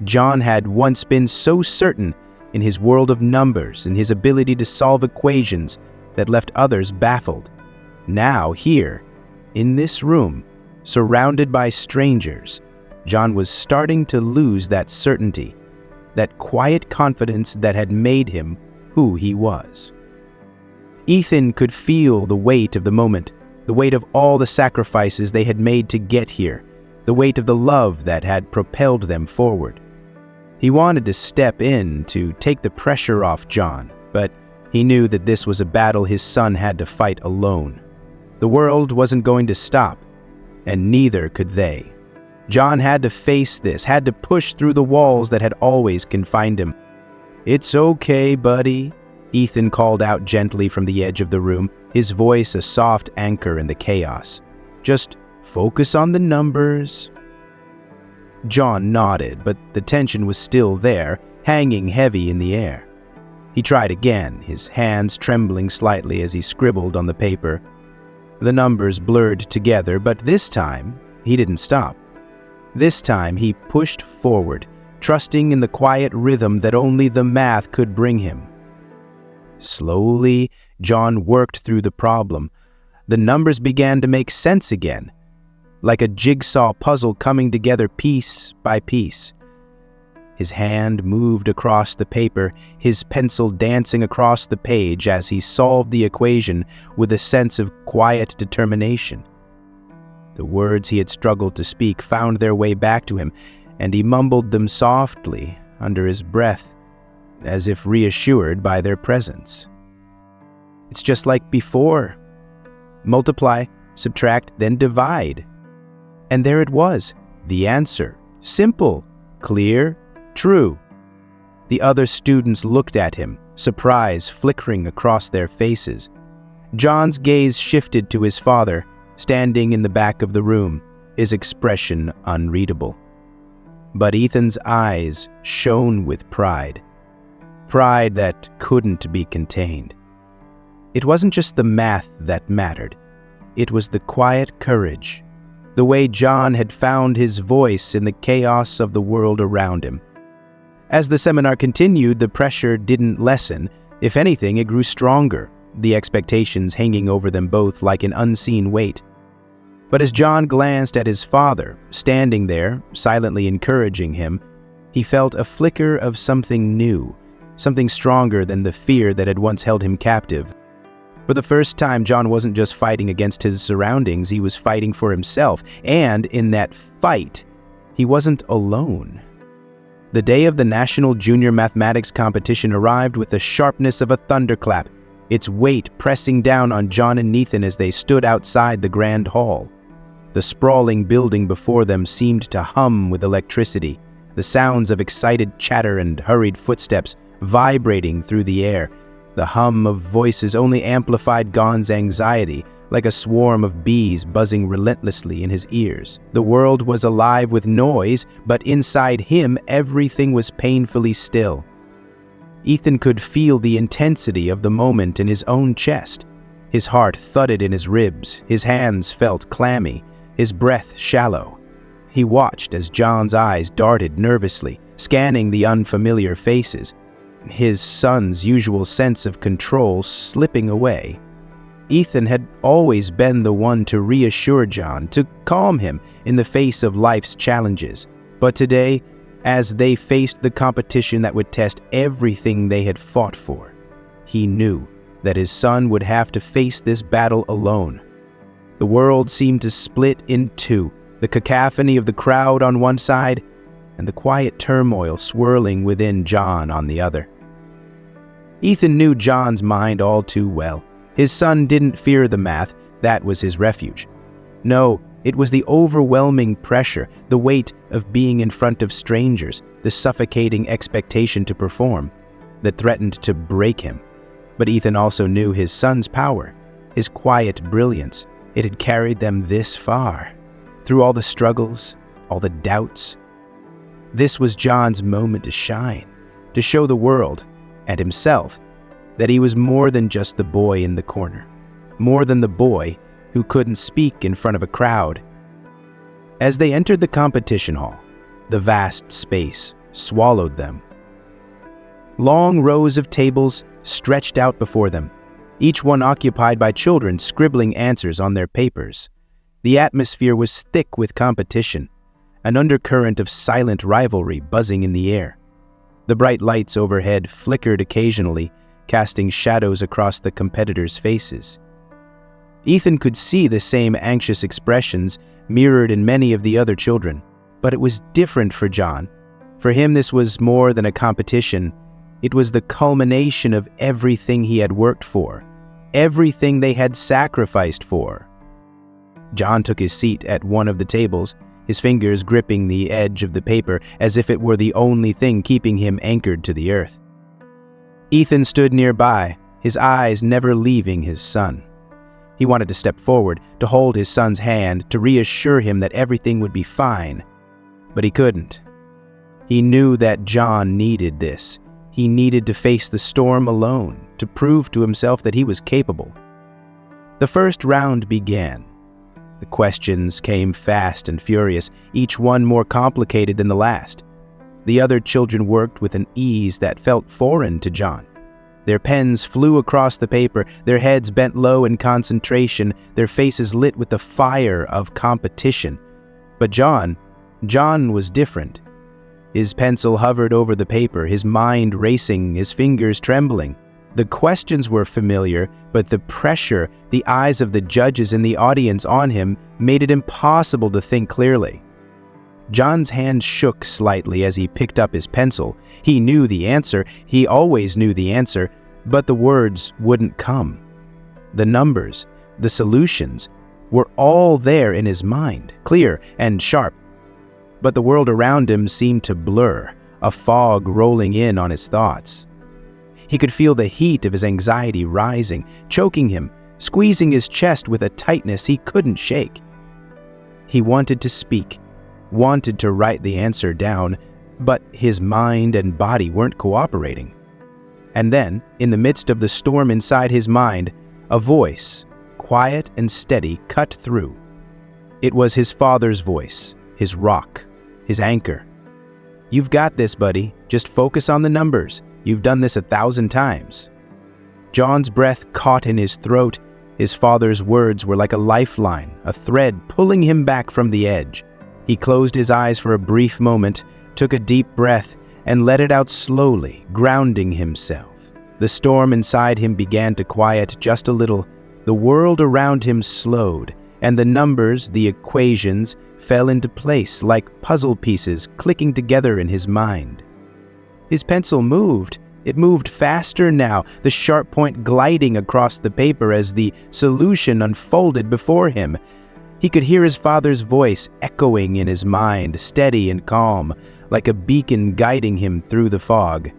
John had once been so certain in his world of numbers and his ability to solve equations that left others baffled. Now, here, in this room, surrounded by strangers, John was starting to lose that certainty, that quiet confidence that had made him who he was. Ethan could feel the weight of the moment, the weight of all the sacrifices they had made to get here, the weight of the love that had propelled them forward. He wanted to step in to take the pressure off John, but he knew that this was a battle his son had to fight alone. The world wasn't going to stop, and neither could they. John had to face this, had to push through the walls that had always confined him. "It's okay, buddy," Ethan called out gently from the edge of the room, his voice a soft anchor in the chaos. "Just focus on the numbers." John nodded, but the tension was still there, hanging heavy in the air. He tried again, his hands trembling slightly as he scribbled on the paper. The numbers blurred together, but this time, he didn't stop. This time, he pushed forward, trusting in the quiet rhythm that only the math could bring him. Slowly, John worked through the problem. The numbers began to make sense again, like a jigsaw puzzle coming together piece by piece. His hand moved across the paper, his pencil dancing across the page as he solved the equation with a sense of quiet determination. The words he had struggled to speak found their way back to him, and he mumbled them softly under his breath, as if reassured by their presence. It's just like before. Multiply, subtract, then divide. And there it was, the answer. Simple, clear, true. The other students looked at him, surprise flickering across their faces. John's gaze shifted to his father, standing in the back of the room, his expression unreadable. But Ethan's eyes shone with pride. Pride that couldn't be contained. It wasn't just the math that mattered. It was the quiet courage, the way John had found his voice in the chaos of the world around him. As the seminar continued, the pressure didn't lessen. If anything, it grew stronger, the expectations hanging over them both like an unseen weight. But as John glanced at his father, standing there, silently encouraging him, he felt a flicker of something new, something stronger than the fear that had once held him captive. For the first time, John wasn't just fighting against his surroundings, he was fighting for himself, and in that fight, he wasn't alone. The day of the National Junior Mathematics Competition arrived with the sharpness of a thunderclap, its weight pressing down on John and Ethan as they stood outside the grand hall. The sprawling building before them seemed to hum with electricity, the sounds of excited chatter and hurried footsteps vibrating through the air. The hum of voices only amplified John's anxiety, like a swarm of bees buzzing relentlessly in his ears. The world was alive with noise, but inside him everything was painfully still. Ethan could feel the intensity of the moment in his own chest. His heart thudded in his ribs, his hands felt clammy, his breath shallow. He watched as John's eyes darted nervously, scanning the unfamiliar faces, his son's usual sense of control slipping away. Ethan had always been the one to reassure John, to calm him in the face of life's challenges. But today, as they faced the competition that would test everything they had fought for, he knew that his son would have to face this battle alone. The world seemed to split in two, the cacophony of the crowd on one side, and the quiet turmoil swirling within John on the other. Ethan knew John's mind all too well. His son didn't fear the math, that was his refuge. No, it was the overwhelming pressure, the weight of being in front of strangers, the suffocating expectation to perform, that threatened to break him. But Ethan also knew his son's power, his quiet brilliance. It had carried them this far, through all the struggles, all the doubts. This was John's moment to shine, to show the world, and himself, that he was more than just the boy in the corner, more than the boy who couldn't speak in front of a crowd. As they entered the competition hall, the vast space swallowed them. Long rows of tables stretched out before them, each one occupied by children scribbling answers on their papers. The atmosphere was thick with competition, an undercurrent of silent rivalry buzzing in the air. The bright lights overhead flickered occasionally, casting shadows across the competitors' faces. Ethan could see the same anxious expressions mirrored in many of the other children, but it was different for John. For him, this was more than a competition. It was the culmination of everything he had worked for, everything they had sacrificed for. John took his seat at one of the tables, his fingers gripping the edge of the paper as if it were the only thing keeping him anchored to the earth. Ethan stood nearby, his eyes never leaving his son. He wanted to step forward, to hold his son's hand, to reassure him that everything would be fine. But he couldn't. He knew that John needed this. He needed to face the storm alone, to prove to himself that he was capable. The first round began. The questions came fast and furious, each one more complicated than the last. The other children worked with an ease that felt foreign to John. Their pens flew across the paper, their heads bent low in concentration, their faces lit with the fire of competition. But John was different. His pencil hovered over the paper, his mind racing, his fingers trembling. The questions were familiar, but the pressure, the eyes of the judges and the audience on him made it impossible to think clearly. John's hand shook slightly as he picked up his pencil. He knew the answer, he always knew the answer, but the words wouldn't come. The numbers, the solutions, were all there in his mind, clear and sharp. But the world around him seemed to blur, a fog rolling in on his thoughts. He could feel the heat of his anxiety rising, choking him, squeezing his chest with a tightness he couldn't shake. He wanted to speak, wanted to write the answer down, but his mind and body weren't cooperating. And then, in the midst of the storm inside his mind, a voice, quiet and steady, cut through. It was his father's voice, his rock, his anchor. "You've got this, buddy. Just focus on the numbers. You've done this 1,000 times." John's breath caught in his throat. His father's words were like a lifeline, a thread pulling him back from the edge. He closed his eyes for a brief moment, took a deep breath, and let it out slowly, grounding himself. The storm inside him began to quiet just a little. The world around him slowed, and the numbers, the equations, fell into place like puzzle pieces clicking together in his mind. His pencil moved. It moved faster now, the sharp point gliding across the paper as the solution unfolded before him. He could hear his father's voice echoing in his mind, steady and calm, like a beacon guiding him through the fog.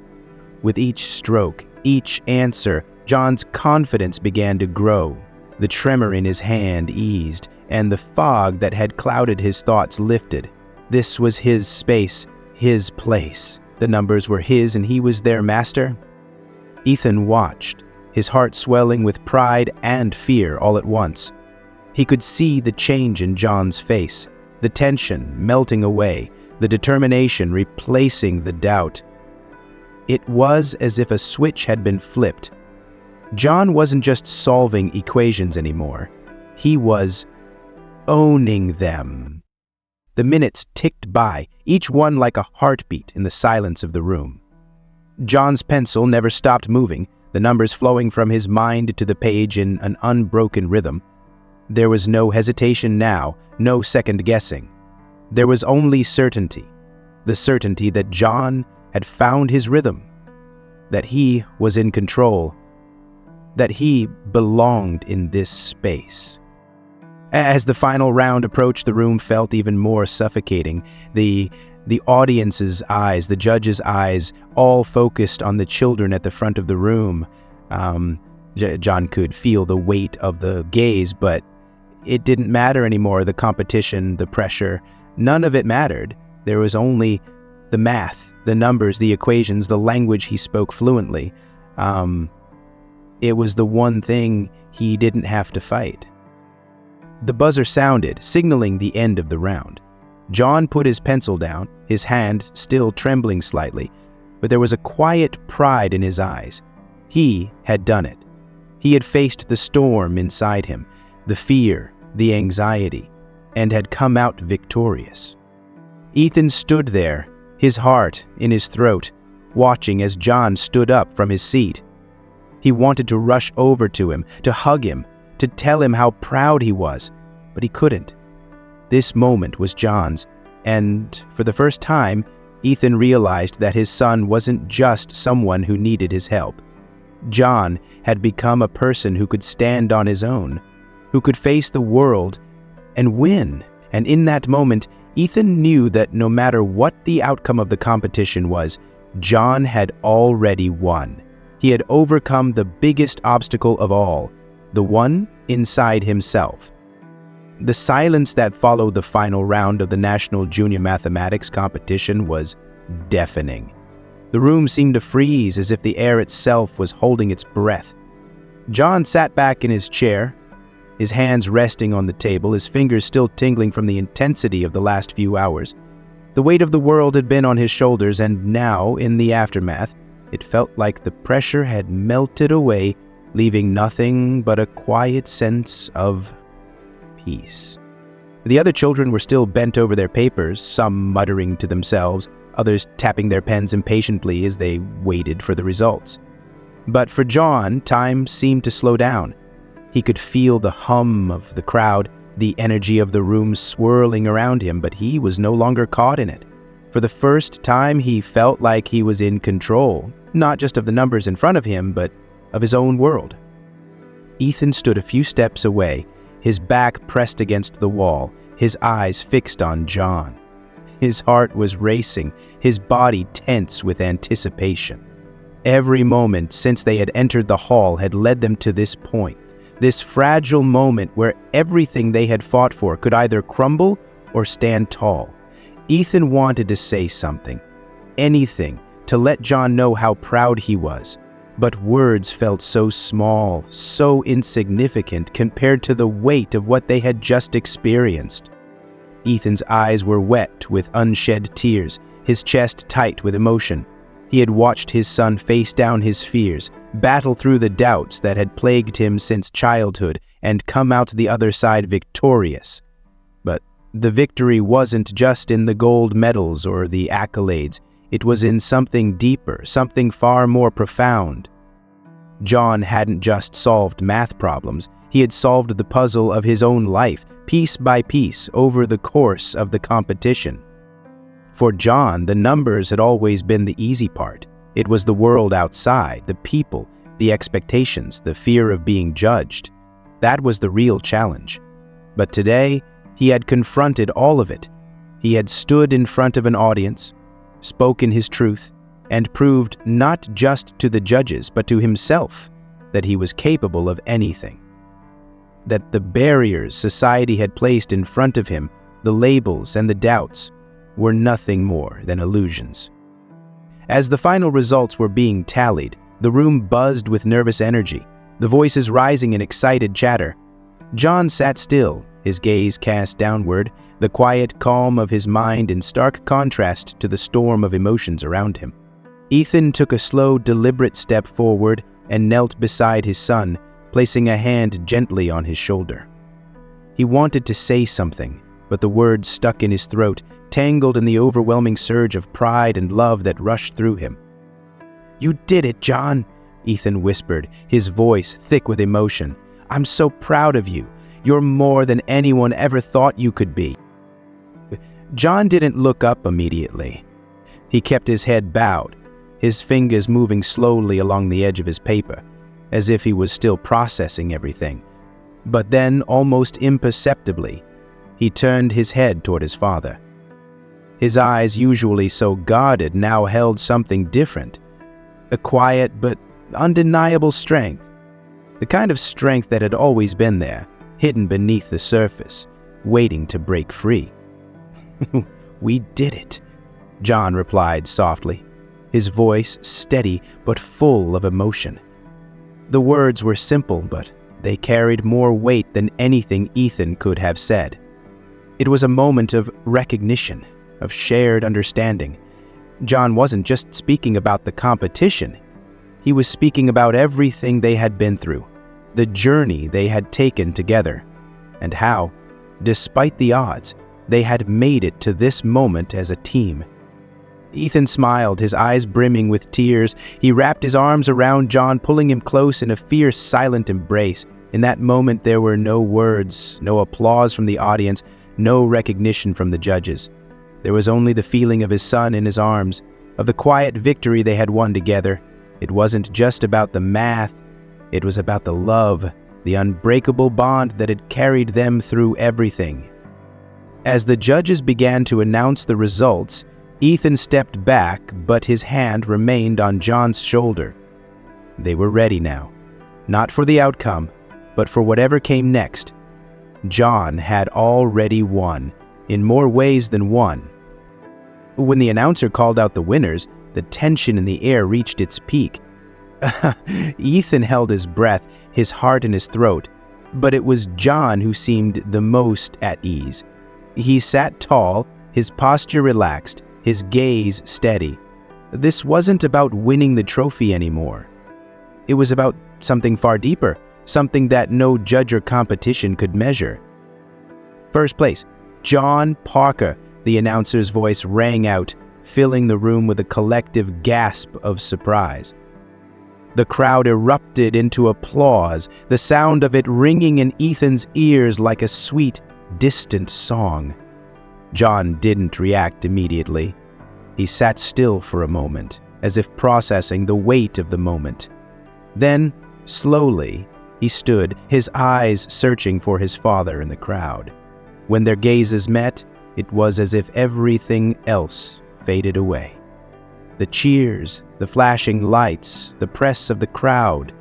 With each stroke, each answer, John's confidence began to grow. The tremor in his hand eased, and the fog that had clouded his thoughts lifted. This was his space, his place. The numbers were his, and he was their master. Ethan watched, his heart swelling with pride and fear all at once. He could see the change in John's face, the tension melting away, the determination replacing the doubt. It was as if a switch had been flipped. John wasn't just solving equations anymore. He was owning them. The minutes ticked by, each one like a heartbeat in the silence of the room. John's pencil never stopped moving, the numbers flowing from his mind to the page in an unbroken rhythm. There was no hesitation now, no second guessing. There was only certainty, the certainty that John had found his rhythm, that he was in control, that he belonged in this space. As the final round approached, the room felt even more suffocating. The audience's eyes, the judge's eyes, all focused on the children at the front of the room. John could feel the weight of the gaze, but it didn't matter anymore. The competition, the pressure, none of it mattered. There was only the math, the numbers, the equations, the language he spoke fluently. It was the one thing he didn't have to fight. The buzzer sounded, signaling the end of the round. John put his pencil down, his hand still trembling slightly, but there was a quiet pride in his eyes. He had done it. He had faced the storm inside him, the fear, the anxiety, and had come out victorious. Ethan stood there, his heart in his throat, watching as John stood up from his seat. He wanted to rush over to him, to hug him, to tell him how proud he was, but he couldn't. This moment was John's, and for the first time, Ethan realized that his son wasn't just someone who needed his help. John had become a person who could stand on his own, who could face the world and win. And in that moment, Ethan knew that no matter what the outcome of the competition was, John had already won. He had overcome the biggest obstacle of all, the one inside himself. The silence that followed the final round of the National Junior Mathematics competition was deafening. The room seemed to freeze as if the air itself was holding its breath. John sat back in his chair, his hands resting on the table, his fingers still tingling from the intensity of the last few hours. The weight of the world had been on his shoulders, and now, in the aftermath, it felt like the pressure had melted away, leaving nothing but a quiet sense of peace. The other children were still bent over their papers, some muttering to themselves, others tapping their pens impatiently as they waited for the results. But for John, time seemed to slow down. He could feel the hum of the crowd, the energy of the room swirling around him, but he was no longer caught in it. For the first time, he felt like he was in control, not just of the numbers in front of him, but of his own world. Ethan stood a few steps away, his back pressed against the wall, his eyes fixed on John. His heart was racing, his body tense with anticipation. Every moment since they had entered the hall had led them to this point, this fragile moment where everything they had fought for could either crumble or stand tall. Ethan wanted to say something, anything, to let John know how proud he was. But words felt so small, so insignificant compared to the weight of what they had just experienced. Ethan's eyes were wet with unshed tears, his chest tight with emotion. He had watched his son face down his fears, battle through the doubts that had plagued him since childhood, and come out the other side victorious. But the victory wasn't just in the gold medals or the accolades. It was in something deeper, something far more profound. John hadn't just solved math problems. He had solved the puzzle of his own life, piece by piece, over the course of the competition. For John, the numbers had always been the easy part. It was the world outside, the people, the expectations, the fear of being judged. That was the real challenge. But today, he had confronted all of it. He had stood in front of an audience, spoken his truth, and proved not just to the judges, but to himself, that he was capable of anything. That the barriers society had placed in front of him, the labels and the doubts, were nothing more than illusions. As the final results were being tallied, the room buzzed with nervous energy, the voices rising in excited chatter. John sat still, his gaze cast downward, the quiet calm of his mind in stark contrast to the storm of emotions around him. Ethan took a slow, deliberate step forward and knelt beside his son, placing a hand gently on his shoulder. He wanted to say something, but the words stuck in his throat, tangled in the overwhelming surge of pride and love that rushed through him. "You did it, John," Ethan whispered, his voice thick with emotion. "I'm so proud of you. You're more than anyone ever thought you could be." John didn't look up immediately. He kept his head bowed, his fingers moving slowly along the edge of his paper, as if he was still processing everything. But then, almost imperceptibly, he turned his head toward his father. His eyes, usually so guarded, now held something different. A quiet but undeniable strength. The kind of strength that had always been there, hidden beneath the surface, waiting to break free. "We did it," John replied softly, his voice steady but full of emotion. The words were simple, but they carried more weight than anything Ethan could have said. It was a moment of recognition, of shared understanding. John wasn't just speaking about the competition. He was speaking about everything they had been through, the journey they had taken together, and how, despite the odds, they had made it to this moment as a team. Ethan smiled, his eyes brimming with tears. He wrapped his arms around John, pulling him close in a fierce, silent embrace. In that moment, there were no words, no applause from the audience, no recognition from the judges. There was only the feeling of his son in his arms, of the quiet victory they had won together. It wasn't just about the math, it was about the love, the unbreakable bond that had carried them through everything. As the judges began to announce the results, Ethan stepped back, but his hand remained on John's shoulder. They were ready now, not for the outcome, but for whatever came next. John had already won, in more ways than one. When the announcer called out the winners, the tension in the air reached its peak. Ethan held his breath, his heart in his throat, but it was John who seemed the most at ease. He sat tall, his posture relaxed, his gaze steady. This wasn't about winning the trophy anymore. It was about something far deeper, something that no judge or competition could measure. "First place, John Parker," the announcer's voice rang out, filling the room with a collective gasp of surprise. The crowd erupted into applause, the sound of it ringing in Ethan's ears like a sweet, distant song. John didn't react immediately. He sat still for a moment, as if processing the weight of the moment. Then, slowly, he stood, his eyes searching for his father in the crowd. When their gazes met, it was as if everything else faded away. The cheers, the flashing lights, the press of the crowd,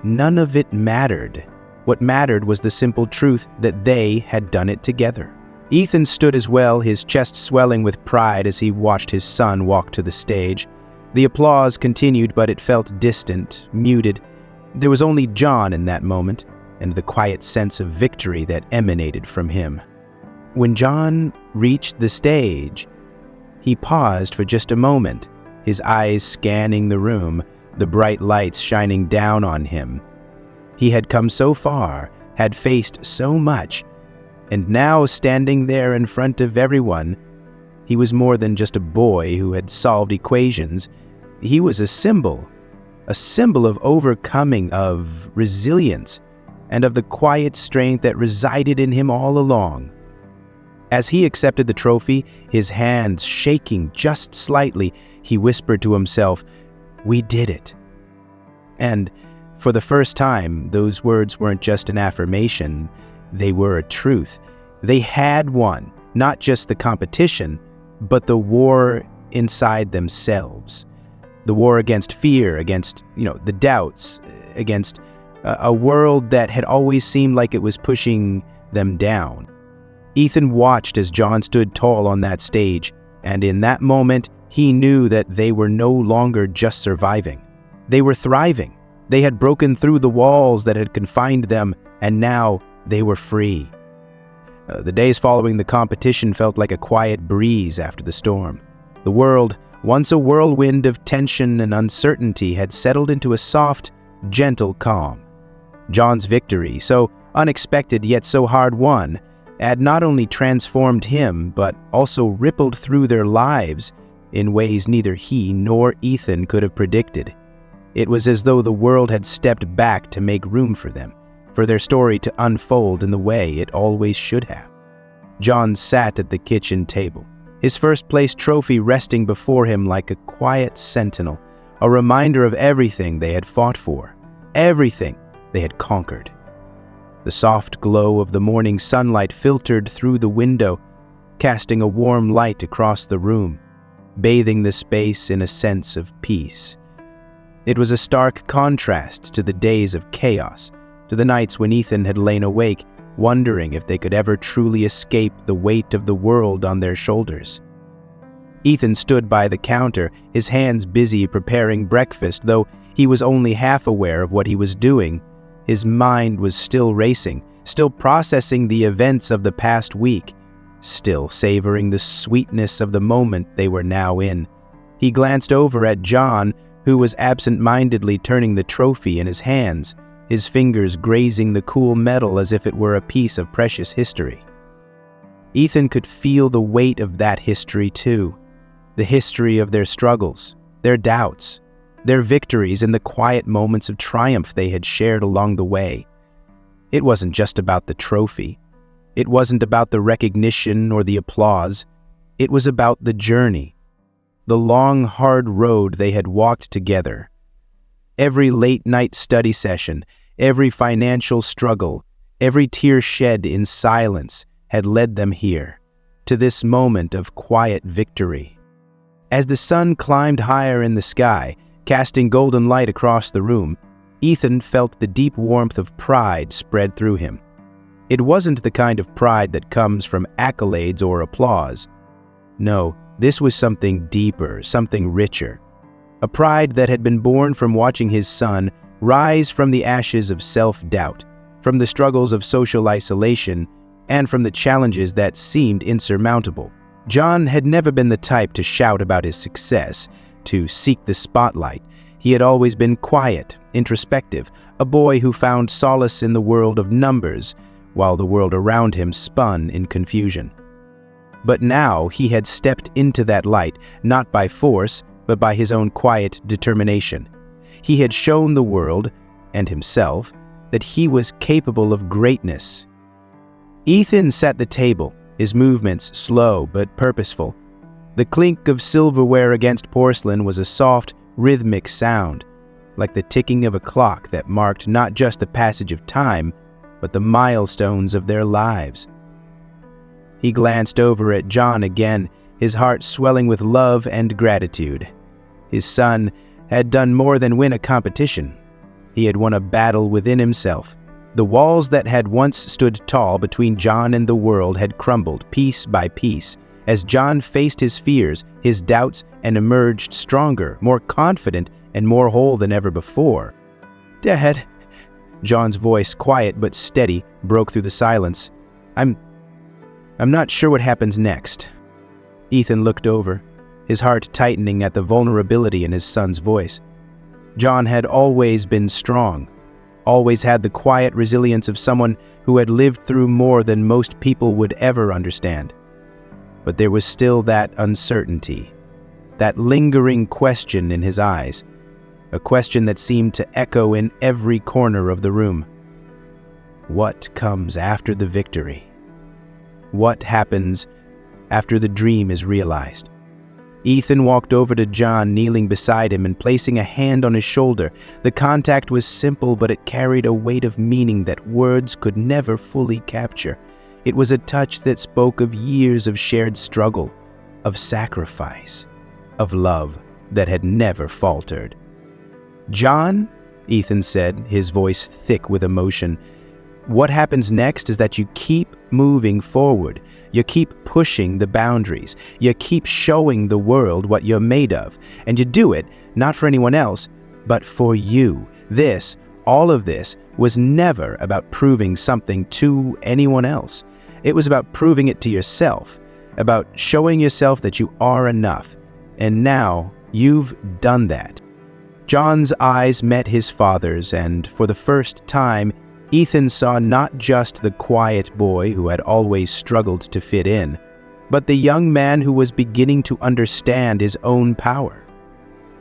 none of it mattered. What mattered was the simple truth that they had done it together. Ethan stood as well, his chest swelling with pride as he watched his son walk to the stage. The applause continued, but it felt distant, muted. There was only John in that moment, and the quiet sense of victory that emanated from him. When John reached the stage, he paused for just a moment, his eyes scanning the room, the bright lights shining down on him. He had come so far, had faced so much, and now standing there in front of everyone, he was more than just a boy who had solved equations. He was a symbol of overcoming, of resilience, and of the quiet strength that resided in him all along. As he accepted the trophy, his hands shaking just slightly, he whispered to himself, "We did it." And for the first time, those words weren't just an affirmation, they were a truth. They had won, not just the competition, but the war inside themselves. The war against fear, against, the doubts, against a world that had always seemed like it was pushing them down. Ethan watched as John stood tall on that stage, and in that moment, he knew that they were no longer just surviving. They were thriving. They had broken through the walls that had confined them, and now they were free. The days following the competition felt like a quiet breeze after the storm. The world, once a whirlwind of tension and uncertainty, had settled into a soft, gentle calm. John's victory, so unexpected yet so hard-won, had not only transformed him, but also rippled through their lives in ways neither he nor Ethan could have predicted. It was as though the world had stepped back to make room for them, for their story to unfold in the way it always should have. John sat at the kitchen table, his first-place trophy resting before him like a quiet sentinel, a reminder of everything they had fought for, everything they had conquered. The soft glow of the morning sunlight filtered through the window, casting a warm light across the room, bathing the space in a sense of peace. It was a stark contrast to the days of chaos, to the nights when Ethan had lain awake, wondering if they could ever truly escape the weight of the world on their shoulders. Ethan stood by the counter, his hands busy preparing breakfast, though he was only half aware of what he was doing. His mind was still racing, still processing the events of the past week, still savoring the sweetness of the moment they were now in. He glanced over at John, who was absent-mindedly turning the trophy in his hands, his fingers grazing the cool metal as if it were a piece of precious history. Ethan could feel the weight of that history too, the history of their struggles, their doubts, their victories, and the quiet moments of triumph they had shared along the way. It wasn't just about the trophy. It wasn't about the recognition or the applause. It was about the journey, the long, hard road they had walked together. Every late-night study session, every financial struggle, every tear shed in silence had led them here, to this moment of quiet victory. As the sun climbed higher in the sky, casting golden light across the room, Ethan felt the deep warmth of pride spread through him. It wasn't the kind of pride that comes from accolades or applause. No, this was something deeper, something richer. A pride that had been born from watching his son rise from the ashes of self-doubt, from the struggles of social isolation, and from the challenges that seemed insurmountable. John had never been the type to shout about his success, to seek the spotlight. He had always been quiet, introspective, a boy who found solace in the world of numbers, while the world around him spun in confusion. But now he had stepped into that light, not by force, but by his own quiet determination. He had shown the world, and himself, that he was capable of greatness. Ethan sat the table, his movements slow but purposeful. The clink of silverware against porcelain was a soft, rhythmic sound, like the ticking of a clock that marked not just the passage of time, but the milestones of their lives. He glanced over at John again, his heart swelling with love and gratitude. His son had done more than win a competition. He had won a battle within himself. The walls that had once stood tall between John and the world had crumbled piece by piece as John faced his fears, his doubts, and emerged stronger, more confident, and more whole than ever before. "Dad," John's voice, quiet but steady, broke through the silence. I'm not sure what happens next." Ethan looked over, his heart tightening at the vulnerability in his son's voice. John had always been strong, always had the quiet resilience of someone who had lived through more than most people would ever understand. But there was still that uncertainty, that lingering question in his eyes, a question that seemed to echo in every corner of the room. What comes after the victory? What happens after the dream is realized? Ethan walked over to John, kneeling beside him and placing a hand on his shoulder. The contact was simple, but it carried a weight of meaning that words could never fully capture. It was a touch that spoke of years of shared struggle, of sacrifice, of love that had never faltered. "John," Ethan said, his voice thick with emotion, "what happens next is that you keep moving forward. You keep pushing the boundaries. You keep showing the world what you're made of. And you do it not for anyone else, but for you. All of this, was never about proving something to anyone else. It was about proving it to yourself, about showing yourself that you are enough. And now you've done that." John's eyes met his father's, and for the first time, Ethan saw not just the quiet boy who had always struggled to fit in, but the young man who was beginning to understand his own power.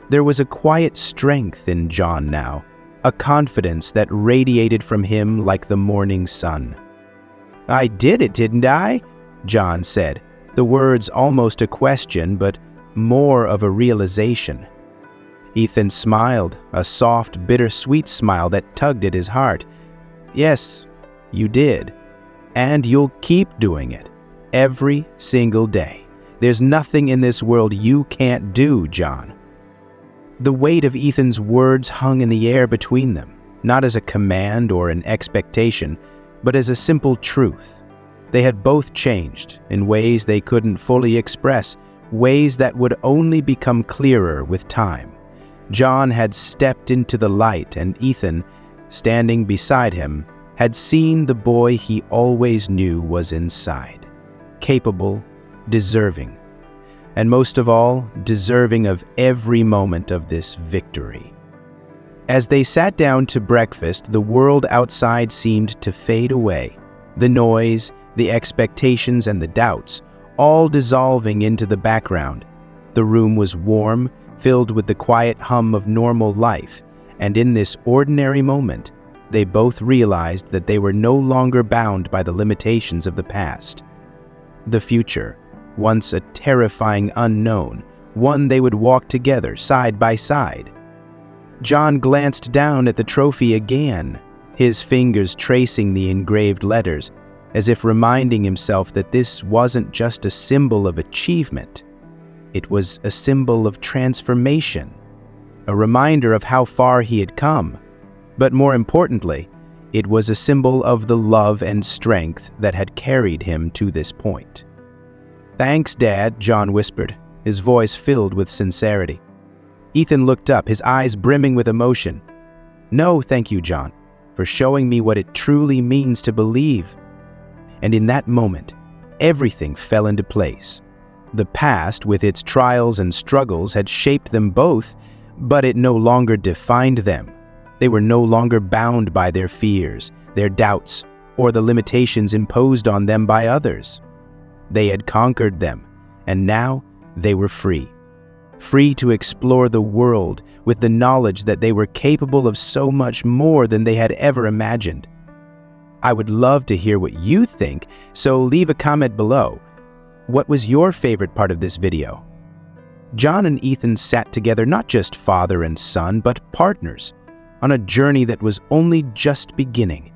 There was a quiet strength in John now, a confidence that radiated from him like the morning sun. "I did it, didn't I?" John said, the words almost a question, but more of a realization. Ethan smiled, a soft, bittersweet smile that tugged at his heart. "Yes, you did. And you'll keep doing it. Every single day. There's nothing in this world you can't do, John." The weight of Ethan's words hung in the air between them, not as a command or an expectation, but as a simple truth. They had both changed in ways they couldn't fully express, ways that would only become clearer with time. John had stepped into the light, and Ethan, standing beside him, had seen the boy he always knew was inside. Capable, deserving, and most of all, deserving of every moment of this victory. As they sat down to breakfast, the world outside seemed to fade away. The noise, the expectations, and the doubts, all dissolving into the background. The room was warm, filled with the quiet hum of normal life, and in this ordinary moment, they both realized that they were no longer bound by the limitations of the past. The future, once a terrifying unknown, one they would walk together side by side. John glanced down at the trophy again, his fingers tracing the engraved letters, as if reminding himself that this wasn't just a symbol of achievement. It was a symbol of transformation, a reminder of how far he had come. But more importantly, it was a symbol of the love and strength that had carried him to this point. "Thanks, Dad," John whispered, his voice filled with sincerity. Ethan looked up, his eyes brimming with emotion. "No, thank you, John, for showing me what it truly means to believe." And in that moment, everything fell into place. The past, with its trials and struggles, had shaped them both, but it no longer defined them. They were no longer bound by their fears, their doubts, or the limitations imposed on them by others. They had conquered them, and now they were free. Free to explore the world with the knowledge that they were capable of so much more than they had ever imagined. I would love to hear what you think, so leave a comment below. What was your favorite part of this video? John and Ethan sat together not just father and son, but partners, on a journey that was only just beginning.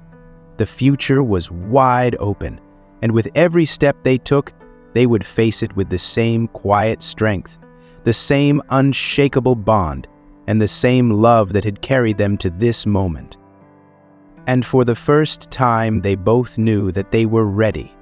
The future was wide open, and with every step they took, they would face it with the same quiet strength, the same unshakable bond, and the same love that had carried them to this moment. And for the first time, they both knew that they were ready.